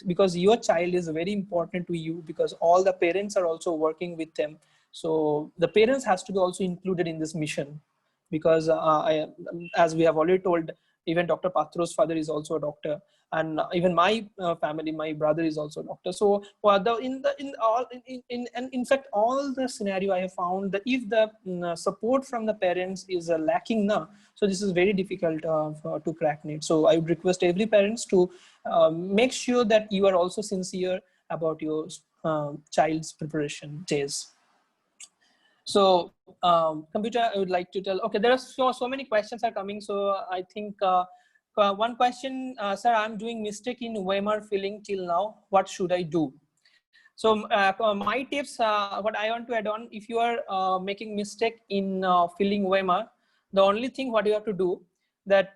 because your child is very important to you, because all the parents are also working with them. So the parents has to be also included in this mission, because as we have already told, even Dr. Patra's father is also a doctor, and even my family, my brother is also a doctor. So in fact, all the scenario I have found that if the support from the parents is lacking now, so this is very difficult to crack NEET. So I would request every parents to make sure that you are also sincere about your child's preparation days. So computer, I would like to tell, okay, there are so many questions are coming. So I think one question, sir, I'm doing mistake in OMR filling till now. What should I do? So my tips, what I want to add on, if you are making mistake in filling OMR, the only thing what you have to do, that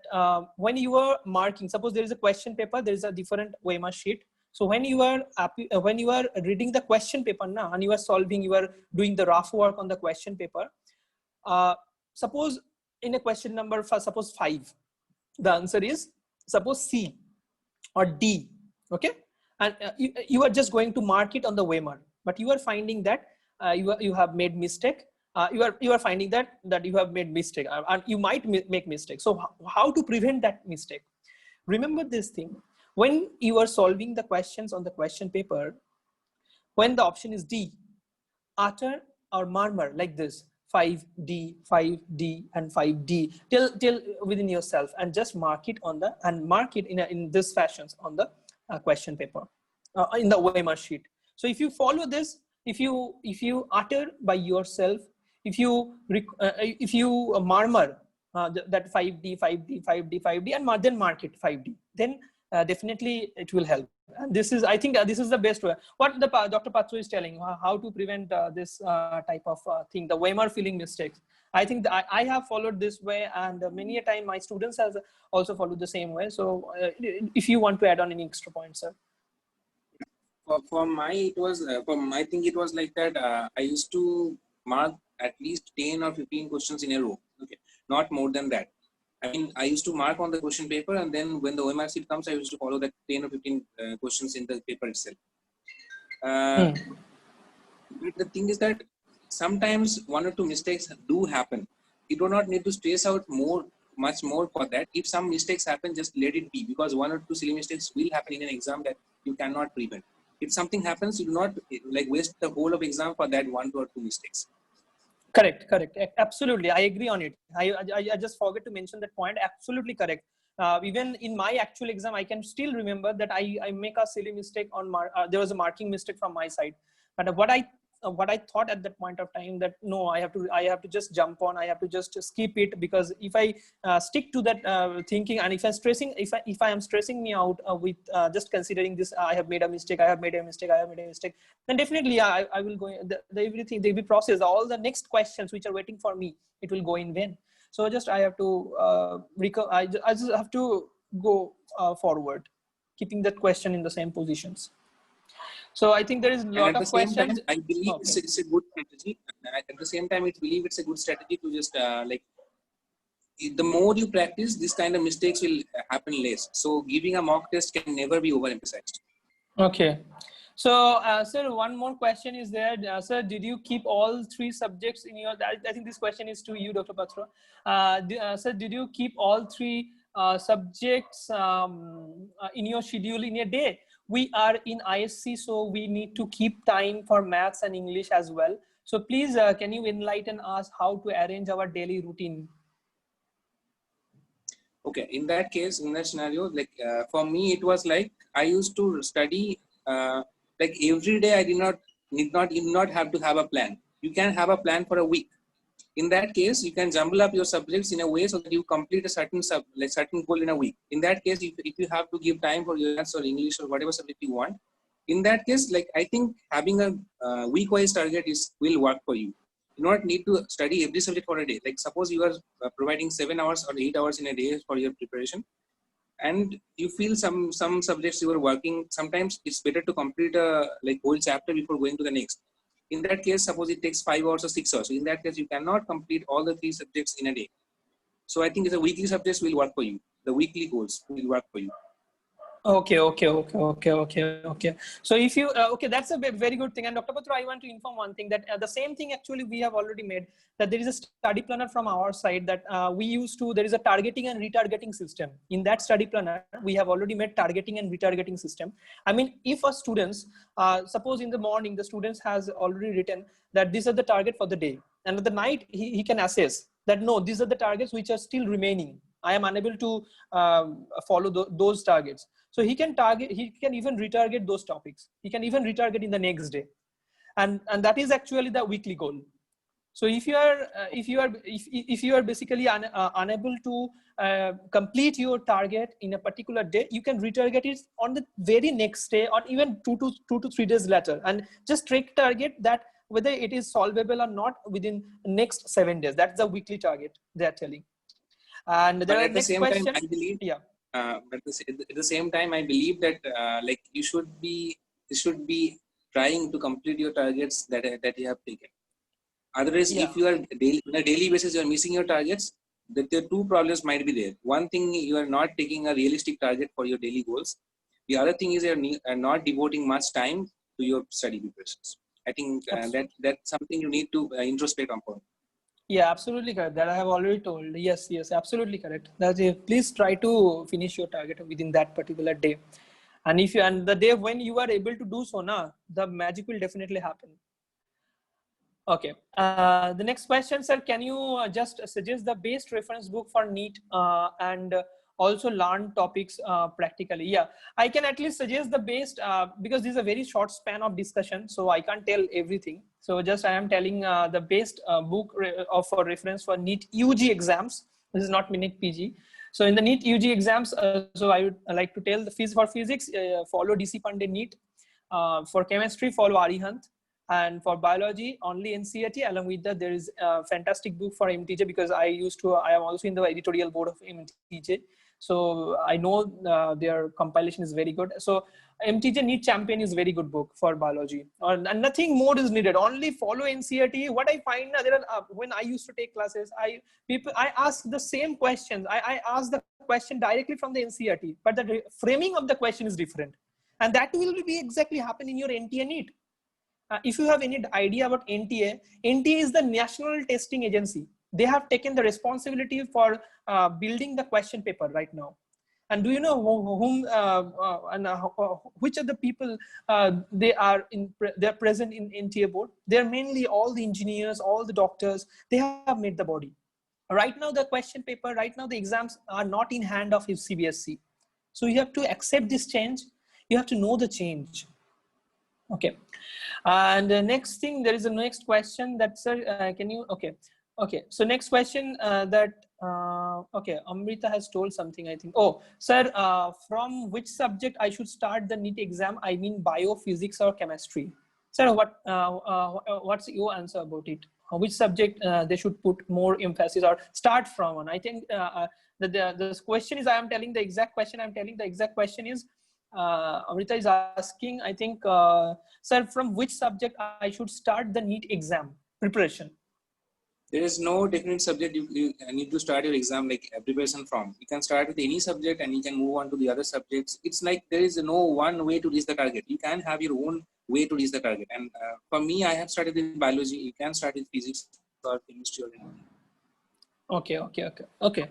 when you are marking, suppose there is a question paper, there is a different OMR sheet. So when you are reading the question paper now, and you are solving, you are doing the rough work on the question paper, suppose in a question number, suppose 5, the answer is suppose C or D, okay? and you are just going to mark it on the OMR, but you are finding that you have made mistake. You are finding that you have made mistake, and you might make mistake. So how to prevent that mistake? Remember this thing: when you are solving the questions on the question paper, when the option is D, utter or murmur like this: 5D, 5D, and 5D till within yourself, and just mark it on the in this fashions on the question paper in the OMR sheet. So if you follow this, if you utter by yourself, if you murmur that 5D, 5D, 5D, 5D, and then mark it 5D, then definitely it will help. And this is, I think, this is the best way. What the Dr. Patra is telling, how to prevent this type of thing, the OMR filling mistakes. I think I have followed this way, and many a time my students have also followed the same way. So if you want to add on any extra points, sir. For my thing, it was like that. I used to mark at least 10 or 15 questions in a row. Okay, not more than that. I mean, I used to mark on the question paper, and then when the OMR sheet comes, I used to follow that 10 or 15 questions in the paper itself. The thing is that sometimes one or two mistakes do happen. You do not need to stress out much more for that. If some mistakes happen, just let it be, because one or two silly mistakes will happen in an exam that you cannot prevent. If something happens, you do not like waste the whole of exam for that one or two mistakes. Correct. Absolutely. I agree on it. I just forgot to mention that point. Absolutely correct. Even in my actual exam, I can still remember that I make a silly mistake on there was a marking mistake from my side. But what I thought at that point of time, that no, I have to just jump on, I have to just skip it, because if I stick to that thinking, and if I am stressing me out with just considering this, I have made a mistake, then definitely I will go, everything, they will process all the next questions which are waiting for me, it will go in vain. So just I have to I just have to go forward, keeping that question in the same positions. So I think there is a lot of questions. I believe it's a good strategy. At the same time, I believe it's a good strategy to just the more you practice, this kind of mistakes will happen less. So giving a mock test can never be overemphasized. Okay. So, sir, one more question is there. Sir, did you keep all 3 subjects in your, I think this question is to you, Dr. Patra. Sir, did you keep all 3 subjects in your schedule in a day? We are in ISC, so we need to keep time for maths and English as well. So please, can you enlighten us how to arrange our daily routine? Okay, in that case, in that scenario, like for me, it was like I used to study like every day. I did not have to have a plan. You can have a plan for a week. In that case, you can jumble up your subjects in a way so that you complete a certain goal in a week. In that case, if you have to give time for your maths or English or whatever subject you want, in that case, like I think having a week-wise target will work for you. You do not need to study every subject for a day. Like suppose you are providing 7 hours or 8 hours in a day for your preparation, and you feel some subjects you are working. Sometimes it's better to complete a whole chapter before going to the next. In that case, suppose it takes 5 hours or 6 hours. So in that case, you cannot complete all the 3 subjects in a day. So I think the weekly subjects will work for you. The weekly goals will work for you. Okay. So if you, okay, that's a very good thing. And Dr. Patra, I want to inform one thing, that the same thing actually we have already made, that there is a study planner from our side that we used to, there is a targeting and retargeting system. In that study planner, we have already made targeting and retargeting system. I mean, if a students, suppose in the morning, the students has already written that these are the target for the day. And at the night, he can assess that, no, these are the targets which are still remaining. I am unable to follow those targets. So he can even retarget those topics. He can even retarget in the next day. And that is actually the weekly goal. So if you are basically unable to complete your target in a particular day, you can retarget it on the very next day, or even 2 to 3 days later, and just track target that whether it is solvable or not within next 7 days. That's the weekly target they are telling. And there are next question. I believe, yeah. But at the same time, I believe that you should be trying to complete your targets that you have taken. Otherwise, if you are on a daily basis, you are missing your targets. There are 2 problems might be there. One thing, you are not taking a realistic target for your daily goals. The other thing is you're not devoting much time to your study preparations. I think that's something you need to introspect upon. Yeah, absolutely correct. That I have already told. Yes, absolutely correct. That please try to finish your target within that particular day. And if you, and the day when you are able to do so, the magic will definitely happen. Okay. The next question, sir, can you just suggest the best reference book for NEET and also learn topics practically? Yeah, I can at least suggest the best because this is a very short span of discussion, so I can't tell everything. So just I am telling the best book for reference for NEET UG exams. This is not NEET PG. So in the NEET UG exams, so I would like to tell the for physics, follow DC Pandey NEET. For chemistry, follow Arihant. And for biology, only NCERT. Along with that, there is a fantastic book for MTJ because I am also in the editorial board of MTJ. So I know their compilation is very good. So MTJ NEET Champion is very good book for biology. And nothing more is needed. Only follow NCERT. What I find when I used to take classes, I ask the same questions. I ask the question directly from the NCERT, but the framing of the question is different. And that will be exactly happen in your NTA NEET. If you have any idea about NTA, NTA is the National Testing Agency. They have taken the responsibility for building the question paper right now. And do you know which of the people they're present in NTA board? They're mainly all the engineers, all the doctors. They have made the body. Right now, the question paper, right now, the exams are not in hand of CBSE. So you have to accept this change. You have to know the change. Okay. And the next thing, there is a next question that, sir, can you, okay. So next question okay, Amrita has told something, I think. Oh, sir, from which subject I should start the NEET exam? I mean, biophysics or chemistry? Sir, what's your answer about it? Which subject they should put more emphasis or start from on? I think the question is, I am telling the exact question. I'm telling the exact question is, Amrita is asking, I think, sir, from which subject I should start the NEET exam preparation? There is no definite subject you need to start your exam like preparation from. You can start with any subject and you can move on to the other subjects. It's like there is no one way to reach the target. You can have your own way to reach the target. And for me, I have started in biology. You can start with physics or chemistry or anything. Okay.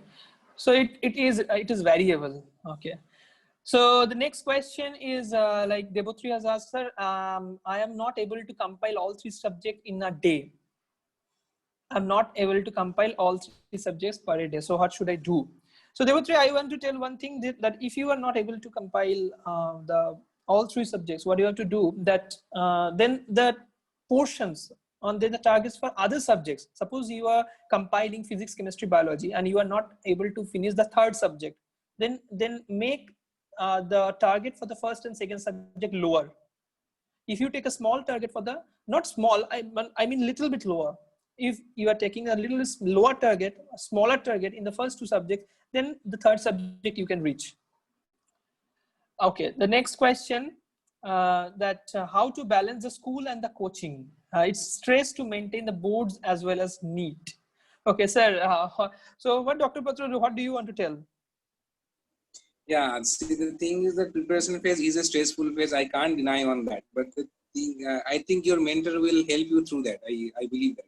So it is variable. Okay. So the next question is like Debotri has asked, sir, I am not able to compile all 3 subjects in a day. I'm not able to compile all 3 subjects per day. So what should I do? So Debotri, I want to tell one thing that if you are not able to compile all 3 subjects, what you have to do that then the portions on the targets for other subjects. Suppose you are compiling physics, chemistry, biology, and you are not able to finish the 3rd subject. Then make the target for the 1st and 2nd subject lower. If you take a small target for the, not small, I mean little bit lower. If you are taking a little lower target, a smaller target in the first 2 subjects, then the 3rd subject you can reach. Okay, the next question, how to balance the school and the coaching. It's stress to maintain the boards as well as NEET. Okay, sir. So what Dr. Patra, what do you want to tell? Yeah, see, the thing is that preparation phase is a stressful phase. I can't deny on that. But I think your mentor will help you through that. I believe that.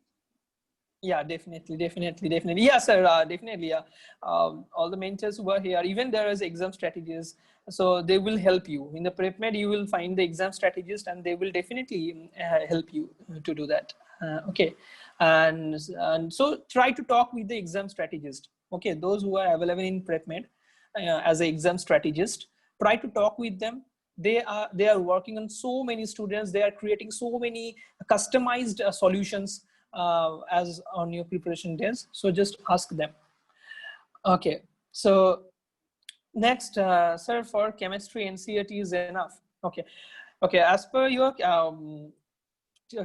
Yeah, definitely. Yeah, sir, definitely. Yeah. All the mentors who are here, even there is exam strategists, so they will help you. In the PrepMed, you will find the exam strategist and they will definitely help you to do that. Okay. And so try to talk with the exam strategist. Okay, those who are available in PrepMed as an exam strategist, try to talk with them. They are working on so many students. They are creating so many customized solutions as on your preparation days. So just ask them. Okay, so next, sir, for chemistry, NCERT is enough. Okay, as per your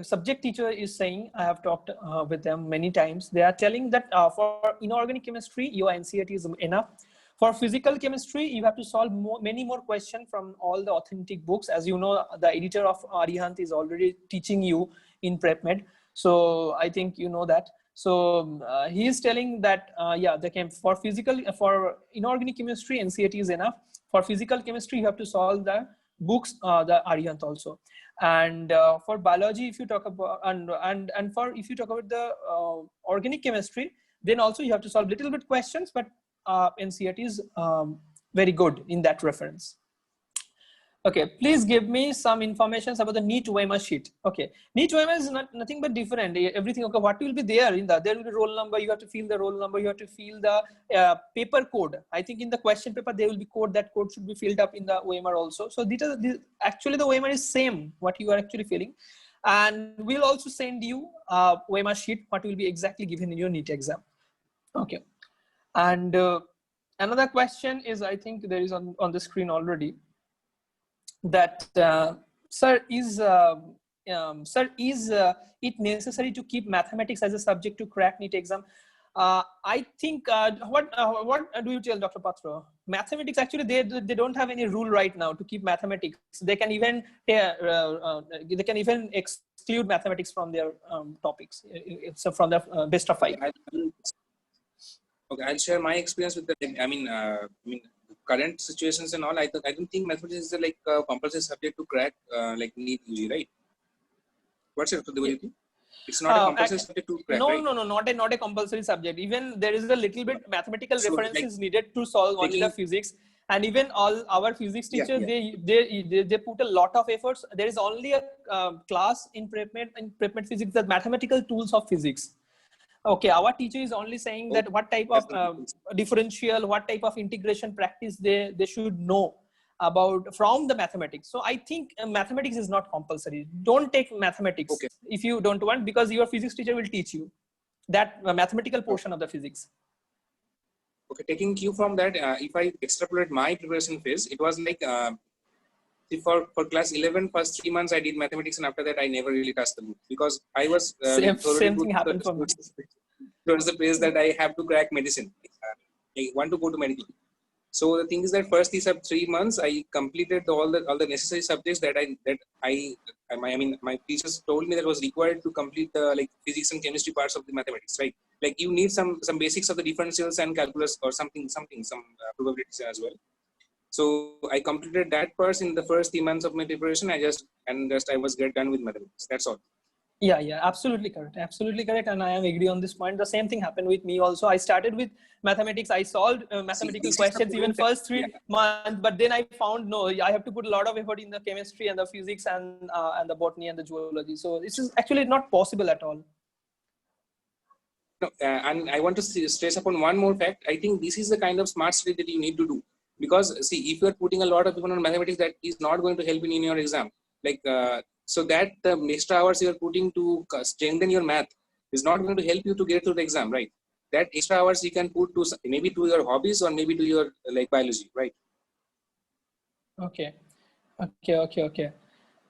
subject teacher is saying, I have talked with them many times. They are telling that for inorganic chemistry, your NCERT is enough. For physical chemistry, you have to solve many more questions from all the authentic books. As you know, the editor of Arihant is already teaching you in PrepMed. So I think you know that. So he is telling that, yeah, for inorganic chemistry, NCERT is enough. For physical chemistry, you have to solve the books, the Arihant also. And for biology, if you talk about, if you talk about the organic chemistry, then also you have to solve little bit questions, but NCERT is very good in that reference. Okay, please give me some information about the NEET OMR sheet. Okay, NEET OMR is nothing but different. Everything, okay, what will be there in that? There will be roll number, you have to fill the roll number, you have to fill the paper code. I think in the question paper, there will be code, that code should be filled up in the OMR also. So actually the OMR is same, what you are actually filling. And we'll also send you OMR sheet, what will be exactly given in your NEET exam. Okay, and another question is, I think there is on the screen already, that sir, is it necessary to keep mathematics as a subject to crack NEET exam? I think what do you tell, Dr. Patra? Mathematics, actually they don't have any rule right now to keep mathematics. They can even exclude mathematics from their topics. It's from the best of 5. Okay, I'll share my experience with the current situations and all. I don't think mathematics is like a compulsory subject to crack like NEET UG, right? What's your Debajyoti? It's not a compulsory subject to crack, no, right? No, not a compulsory subject. Even there is a little bit mathematical references needed to solve only the physics. And even all our physics teachers, they put a lot of efforts. There is only a class in PrepMed physics, the mathematical tools of physics. Okay, our teacher is only saying that what type of differential, what type of integration practice they should know about from the mathematics. So I think mathematics is not compulsory. Don't take mathematics if you don't want, because your physics teacher will teach you that mathematical portion of the physics. Okay, taking cue from that, if I extrapolate my preparation phase, it was like for class 11, first 3 months I did mathematics, and after that I never really touched the book, because I was same thing happened for me. Towards the place that I have to crack medicine. I want to go to medical. So the thing is that first these 3 months I completed all the necessary subjects that my teachers told me that was required to complete the like physics and chemistry parts of the mathematics, right? Like you need some basics of the differentials and calculus or some probabilities as well. So I completed that part in the first 3 months of my preparation. I was done with mathematics. That's all. Yeah, absolutely correct. Absolutely correct. And I am agree on this point. The same thing happened with me also. I started with mathematics. I solved mathematical questions even first 3 months, but then I found, no, I have to put a lot of effort in the chemistry and the physics and the botany and the zoology. So this is actually not possible at all. No, and I want to stress upon one more fact. I think this is the kind of smart study that you need to do. Because see, if you are putting a lot of effort on mathematics, that is not going to help in your exam. Like, so that the extra hours you are putting to strengthen your math is not going to help you to get through the exam, right? That extra hours you can put to maybe to your hobbies or maybe to your like biology, right? Okay.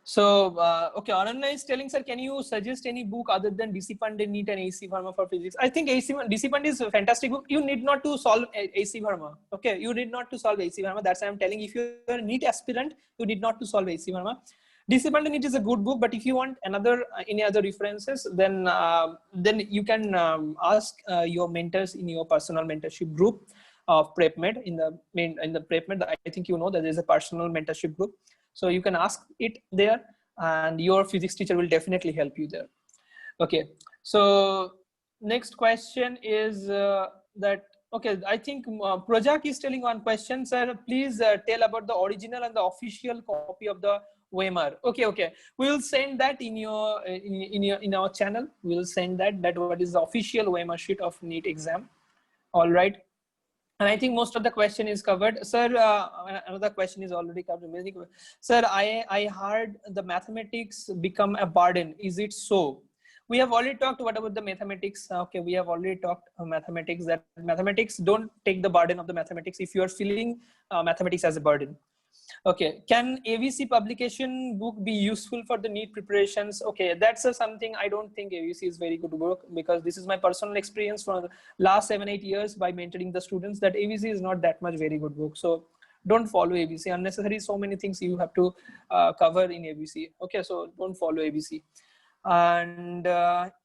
So, Ananya is telling, sir, can you suggest any book other than DC Pandey NEET and AC Verma for physics? I think DC Pandey is a fantastic book. You need not to solve AC Verma. Okay, you need not to solve AC Verma. That's why I'm telling. If you're a NEET aspirant, you need not to solve AC Verma. DC Pandey NEET is a good book, but if you want any other references, then you can ask your mentors in your personal mentorship group of PrepMed in the PrepMed. I think you know that there is a personal mentorship group. So you can ask it there, and your physics teacher will definitely help you there. Okay, so next question is that, okay, I think Projak is telling one question, sir, please tell about the original and the official copy of the OMR. Okay, we will send that in our channel. We will send that what is the official OMR sheet of NEET exam. All right. And I think most of the question is covered. Sir, another question is already covered. Sir, I heard the mathematics become a burden. Is it so? We have already talked about the mathematics. Okay, we have already talked mathematics, that mathematics don't take the burden of the mathematics if you are feeling mathematics as a burden. Okay, can AVC publication book be useful for the NEET preparations? Okay, that's something I don't think AVC is very good book, because this is my personal experience for the last 7-8 years by mentoring the students, that AVC is not that much very good book. So don't follow AVC. Unnecessary, so many things you have to cover in AVC. Okay, so don't follow AVC. And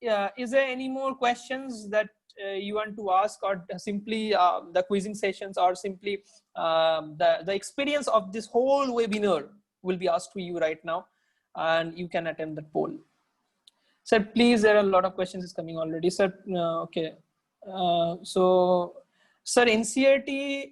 yeah, is there any more questions that you want to ask, or simply the quizzing sessions, or simply the experience of this whole webinar will be asked to you right now, and you can attend the poll. Sir, please, there are a lot of questions is coming already. Sir, okay. So, sir, NCERT,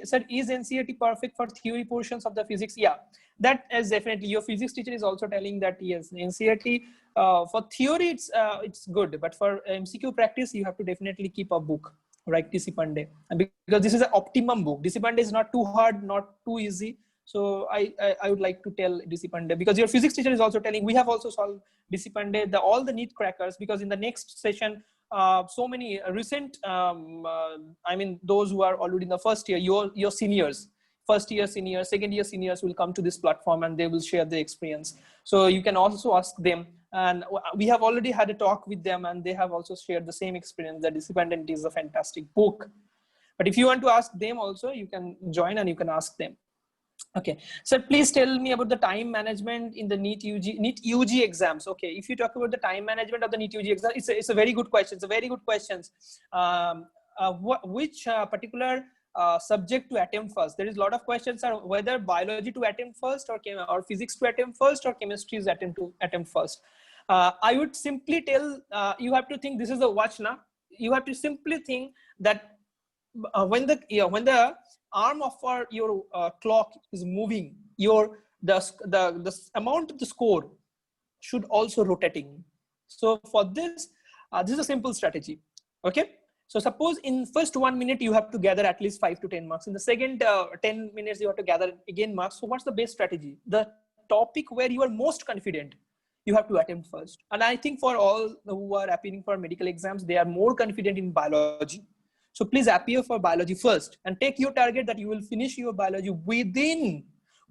sir, is NCERT perfect for theory portions of the physics? Yeah, that is definitely. Your physics teacher is also telling that yes, NCERT for theory it's good, but for MCQ practice you have to definitely keep a book, right? DC Pandey, and because this is an optimum book. DC Pandey is not too hard, not too easy. So I would like to tell DC Pandey, because your physics teacher is also telling, we have also solved DC Pandey, all the NEET crackers, because in the next session, so many recent, I mean, those who are already in the first year, your seniors, first year seniors, second year seniors will come to this platform and they will share their experience. So you can also ask them. And we have already had a talk with them, and they have also shared the same experience that Dependent is a fantastic book. But if you want to ask them also, you can join and you can ask them. Okay, so please tell me about the time management in the NEET UG exams. Okay, if you talk about the time management of the NEET UG exam, it's a very good question. It's a very good question. Which particular subject to attempt first? There is a lot of questions are whether biology to attempt first, or physics to attempt first, or chemistry is attempt first. I would simply tell you have to think this is a watch now. You have to simply think that when the arm of your clock is moving, the amount of the score should also rotating. So for this, this is a simple strategy. Okay. So suppose in first 1 minute you have to gather at least 5 to 10 marks. In the second 10 minutes you have to gather again marks. So what's the best strategy? The topic where you are most confident, you have to attempt first. And I think for all who are appearing for medical exams, they are more confident in biology. So please appear for biology first and take your target that you will finish your biology within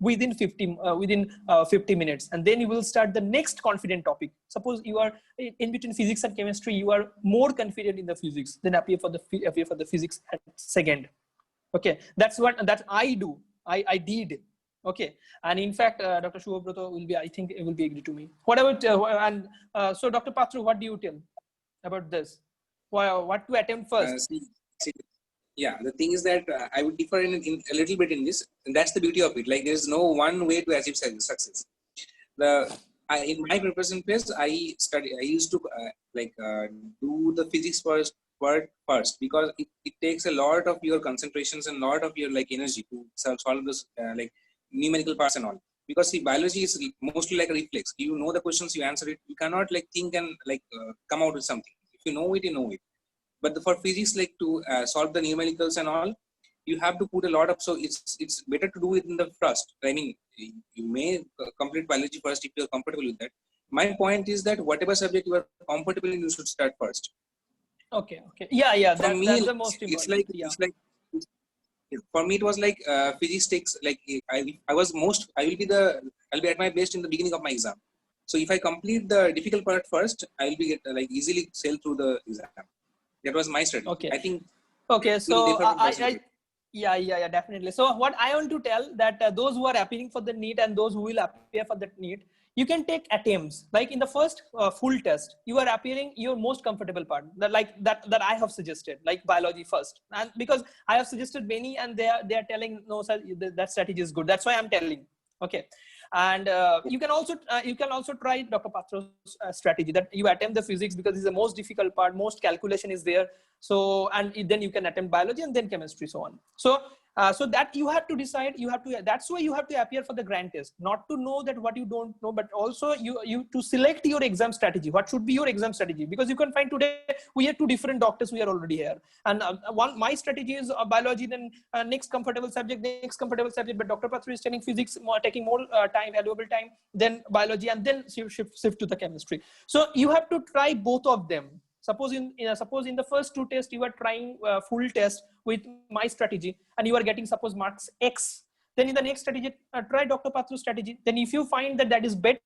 50 minutes, and then you will start the next confident topic. Suppose you are in between physics and chemistry, you are more confident in the physics, then appear for the physics at second. Okay, that's what I do. I did. Okay, and in fact, Dr. Subhabrata will be, I think, it will be agree to me. Whatever, so Dr. Patra, what do you tell about this? What to attempt first? Yeah, the thing is that I would differ in a little bit in this, and that's the beauty of it. Like, there's no one way to achieve success. In my preparation phase, I used to do the physics first because it takes a lot of your concentrations and a lot of your energy to solve this numerical parts and all. Because see, biology is mostly like a reflex. You know the questions, you answer it. You cannot think and come out with something. If you know it, you know it. But for physics, to solve the numericals and all, you have to put a lot of, so it's better to do it in the first. I mean, you may complete biology first if you're comfortable with that. My point is that whatever subject you are comfortable in, you should start first. Okay. Yeah. That's the most important. For me, it was physics takes I'll be at my best in the beginning of my exam. So if I complete the difficult part first, I'll be easily sail through the exam. That was my strategy. Okay. I think. Okay. So yeah, definitely. So what I want to tell that those who are appearing for the NEET and those who will appear for the NEET, you can take attempts. Like in the first full test, you are appearing your most comfortable part. That I have suggested, like biology first, and because I have suggested many, and they are telling no, sir, that strategy is good. That's why I'm telling. Okay. And you can also try Dr. Patra's strategy that you attempt the physics because it's the most difficult part, most calculation is there. So, and then you can attempt biology and then chemistry, so on. So that you have to decide, that's why you have to appear for the grand test, not to know that what you don't know, but also you to select your exam strategy. What should be your exam strategy? Because you can find today we are two different doctors, we are already here. And my strategy is biology, then next comfortable subject, but Dr. Patra is taking physics, taking more time, valuable time, then biology, and then shift to the chemistry. So you have to try both of them. Suppose in the first two tests you are trying full test with my strategy and you are getting suppose marks X. Then in the next strategy, try Dr. Patra's strategy. Then if you find that is better,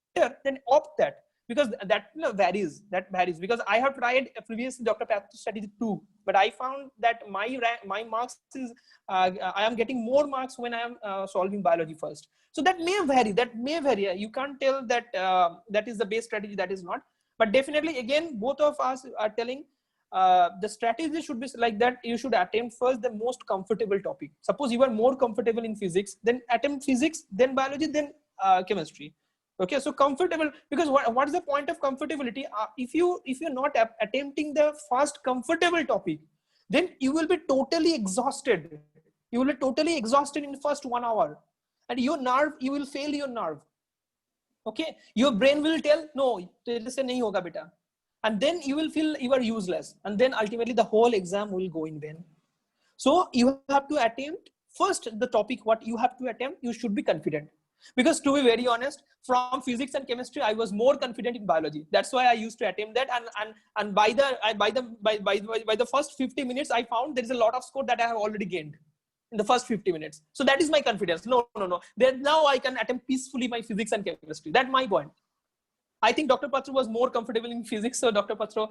then opt that. because that varies. That varies because I have tried previous Dr. Patra strategy too, but I found that my marks is I am getting more marks when I am solving biology first. So that may vary. That may vary. You can't tell that that is the best strategy. That is not. But definitely, again, both of us are telling the strategy should be like that. You should attempt first the most comfortable topic. Suppose you are more comfortable in physics, then attempt physics, then biology, then chemistry. Okay, so comfortable, because what is the point of comfortability? If you're not attempting the first comfortable topic, then you will be totally exhausted. You will be totally exhausted in the first 1 hour, and your nerve, you will fail your nerve. Okay, your brain will tell no, tere se nahi hoga beta, and then you will feel you are useless, and then ultimately the whole exam will go in vain. So you have to attempt first the topic. What you have to attempt, you should be confident. Because to be very honest, from physics and chemistry, I was more confident in biology. That's why I used to attempt that. And by the first 50 minutes, I found there is a lot of score that I have already gained in the first 50 minutes. So that is my confidence. No. Then now I can attempt peacefully my physics and chemistry. That's my point. I think Dr. Patra was more comfortable in physics, so Dr. Patra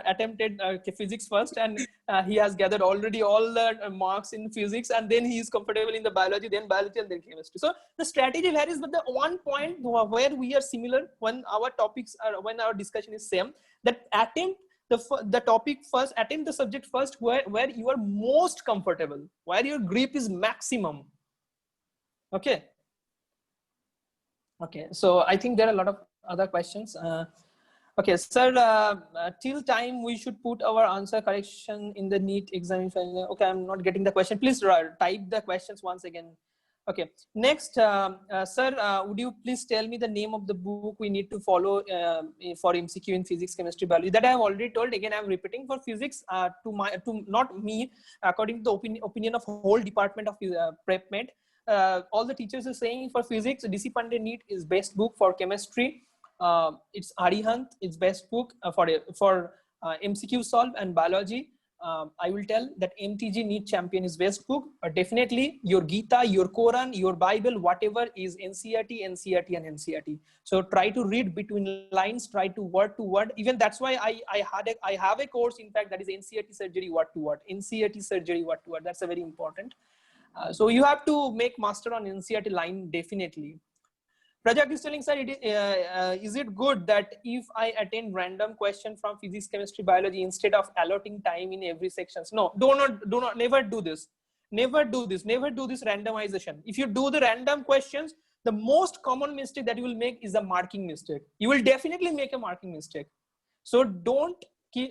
attempted physics first, and he has gathered already all the marks in physics, and then he is comfortable in the biology, and then chemistry. So the strategy varies, but the one point where we are similar when our topics are, when our discussion is same, that attempt the topic first, attempt the subject first where you are most comfortable, where your grip is maximum. Okay. Okay, so I think there are a lot of other questions. Okay, sir, till time we should put our answer correction in the NEET examination. Okay, I'm not getting the question. Please type the questions once again. Okay, next, sir, would you please tell me the name of the book we need to follow for MCQ in physics, chemistry, biology? That I have already told. Again, I'm repeating. For physics, to not me, according to the opinion of whole department of PrepMed. All the teachers are saying for physics, DC Pandey NEET is best book. For chemistry, it's Arihant, it's best book. For MCQ solve and biology, I will tell that MTG NEET Champion is best book. Definitely your Gita, your Quran, your Bible, whatever is NCERT, NCERT and NCERT. So try to read between lines, try to word. Even that's why I have a course, in fact, that is NCERT surgery word to word. NCERT surgery word to word. That's a very important. So you have to make master on NCERT line, definitely. Project is telling, sir, is it good that if I attend random question from physics, chemistry, biology instead of allotting time in every section? No, never do this. Never do this randomization. If you do the random questions, the most common mistake that you will make is a marking mistake. You will definitely make a marking mistake. So don't do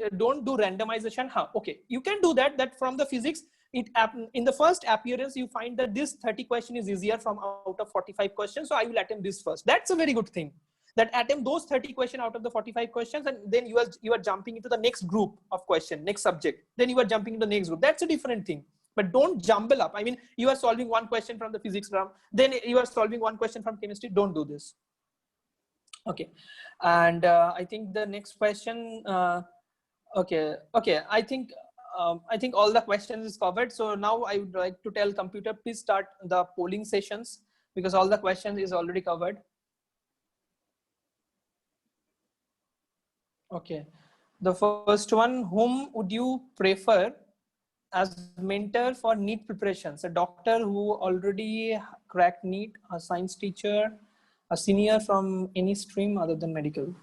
randomization. Okay, you can do that from the physics. In the first appearance, you find that this 30 question is easier from out of 45 questions. So I will attempt this first. That's a very good thing. That attempt those 30 questions out of the 45 questions, and then you are jumping into the next group of question, next subject. Then you are jumping into the next group. That's a different thing. But don't jumble up. I mean, you are solving one question from the physics round, then you are solving one question from chemistry. Don't do this. Okay, and I think the next question. Okay. I think all the questions is covered. So now I would like to tell computer, please start the polling sessions, because all the questions is already covered. Okay. The first one, whom would you prefer as mentor for NEET preparations? A doctor who already cracked NEET, a science teacher, a senior from any stream other than medical?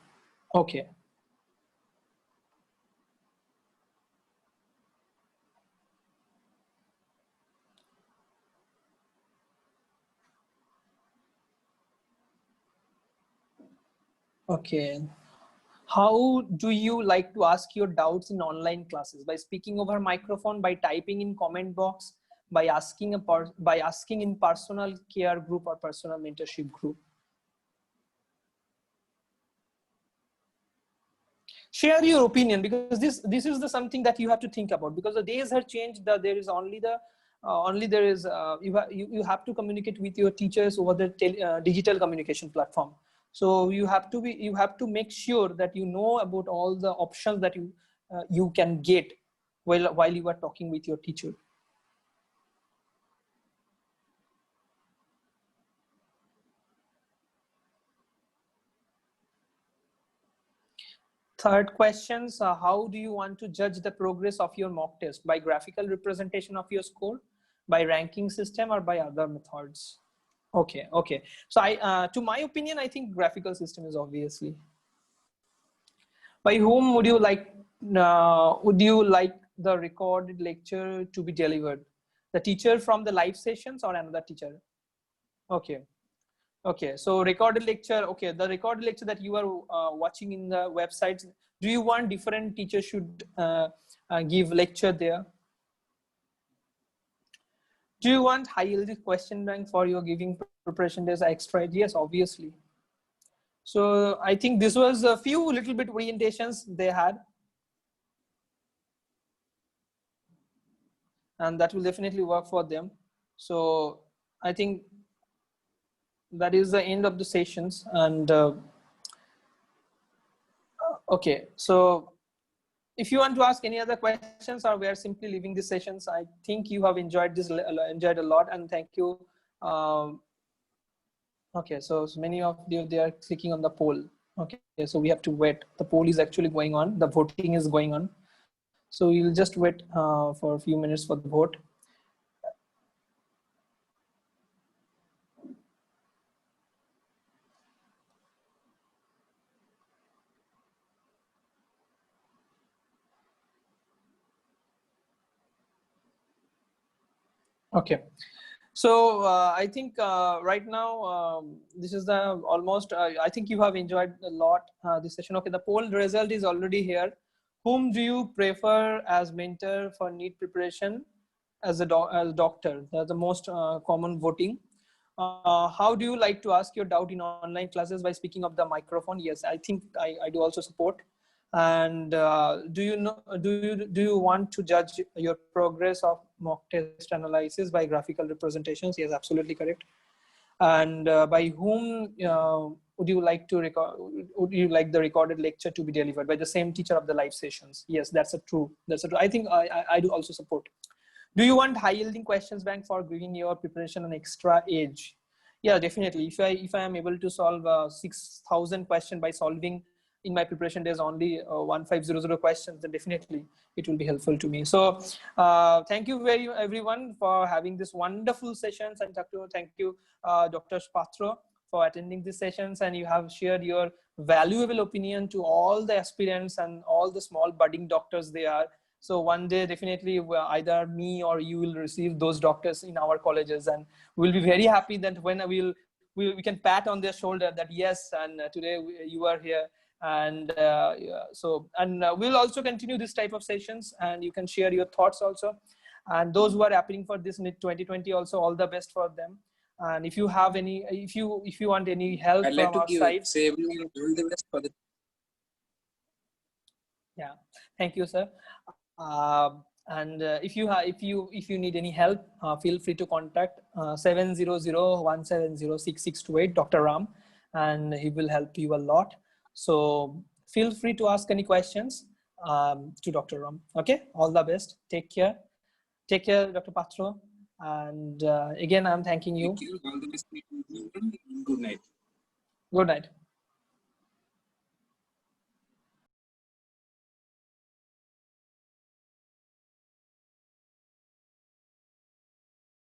Okay. Okay. How do you like to ask your doubts in online classes? By speaking over microphone, by typing in comment box, by asking in personal care group or personal mentorship group? Share your opinion, because this is something that you have to think about, because the days have changed. There is you have to communicate with your teachers over the digital communication platform. So you have to make sure that you know about all the options that you can get while you are talking with your teacher. third questions, how do you want to judge the progress of your mock test? By graphical representation of your score, by ranking system, or by other methods? Okay, okay. So to my opinion, I think graphical system is obviously. By whom would you like the recorded lecture to be delivered? The teacher from the live sessions or another teacher? Okay. Okay, so recorded lecture, okay, the recorded lecture that you are watching in the websites, do you want different teachers should give lecture there? Do you want high yield question bank for your giving preparation days extra? Yes, obviously. So I think this was a few little bit orientations they had. And that will definitely work for them. So I think that is the end of the sessions. And okay, so if you want to ask any other questions, or we are simply leaving these sessions, I think you have enjoyed this, enjoyed a lot, and thank you. Okay, so many of you, they are clicking on the poll. Okay, so we have to wait. The poll is actually going on. The voting is going on. So we'll just wait for a few minutes for the vote. Okay, so I think right now this is the almost I think you have enjoyed a lot this session. Okay, the poll result is already here. Whom do you prefer as mentor for NEET preparation as a doctor? That's the most common voting. How do you like to ask your doubt in online classes? By speaking of the microphone? Yes, I think I do also support. And do you want to judge your progress of mock test analysis by graphical representations? Yes, absolutely correct. And by whom would you like to would you like the recorded lecture to be delivered? By the same teacher of the live sessions? Yes, that's a true. I think I do also support. Do you want high yielding questions bank for giving your preparation an extra edge? Yeah, definitely. If I am able to solve 6,000 questions by solving in my preparation days only 1500 questions, then definitely it will be helpful to me. So thank you everyone for having this wonderful sessions, and thank you Dr. Patra for attending these sessions, and you have shared your valuable opinion to all the aspirants and all the small budding doctors they are. So one day definitely either me or you will receive those doctors in our colleges, and we'll be very happy that when we can pat on their shoulder that yes, and today you are here. And we'll also continue this type of sessions, and you can share your thoughts also. And those who are appearing for this NEET 2020 also, all the best for them. And if you have any, if you want any help from our side, say everyone all the best for the. Yeah, thank you, sir. And if you need any help, feel free to contact 700-170-6628 Dr. Ram, and he will help you a lot. So feel free to ask any questions to Dr. Ram. Okay, all the best. Take care, Dr. Patra. And again, I'm thanking you. Thank you. All the best. Good night. Good night.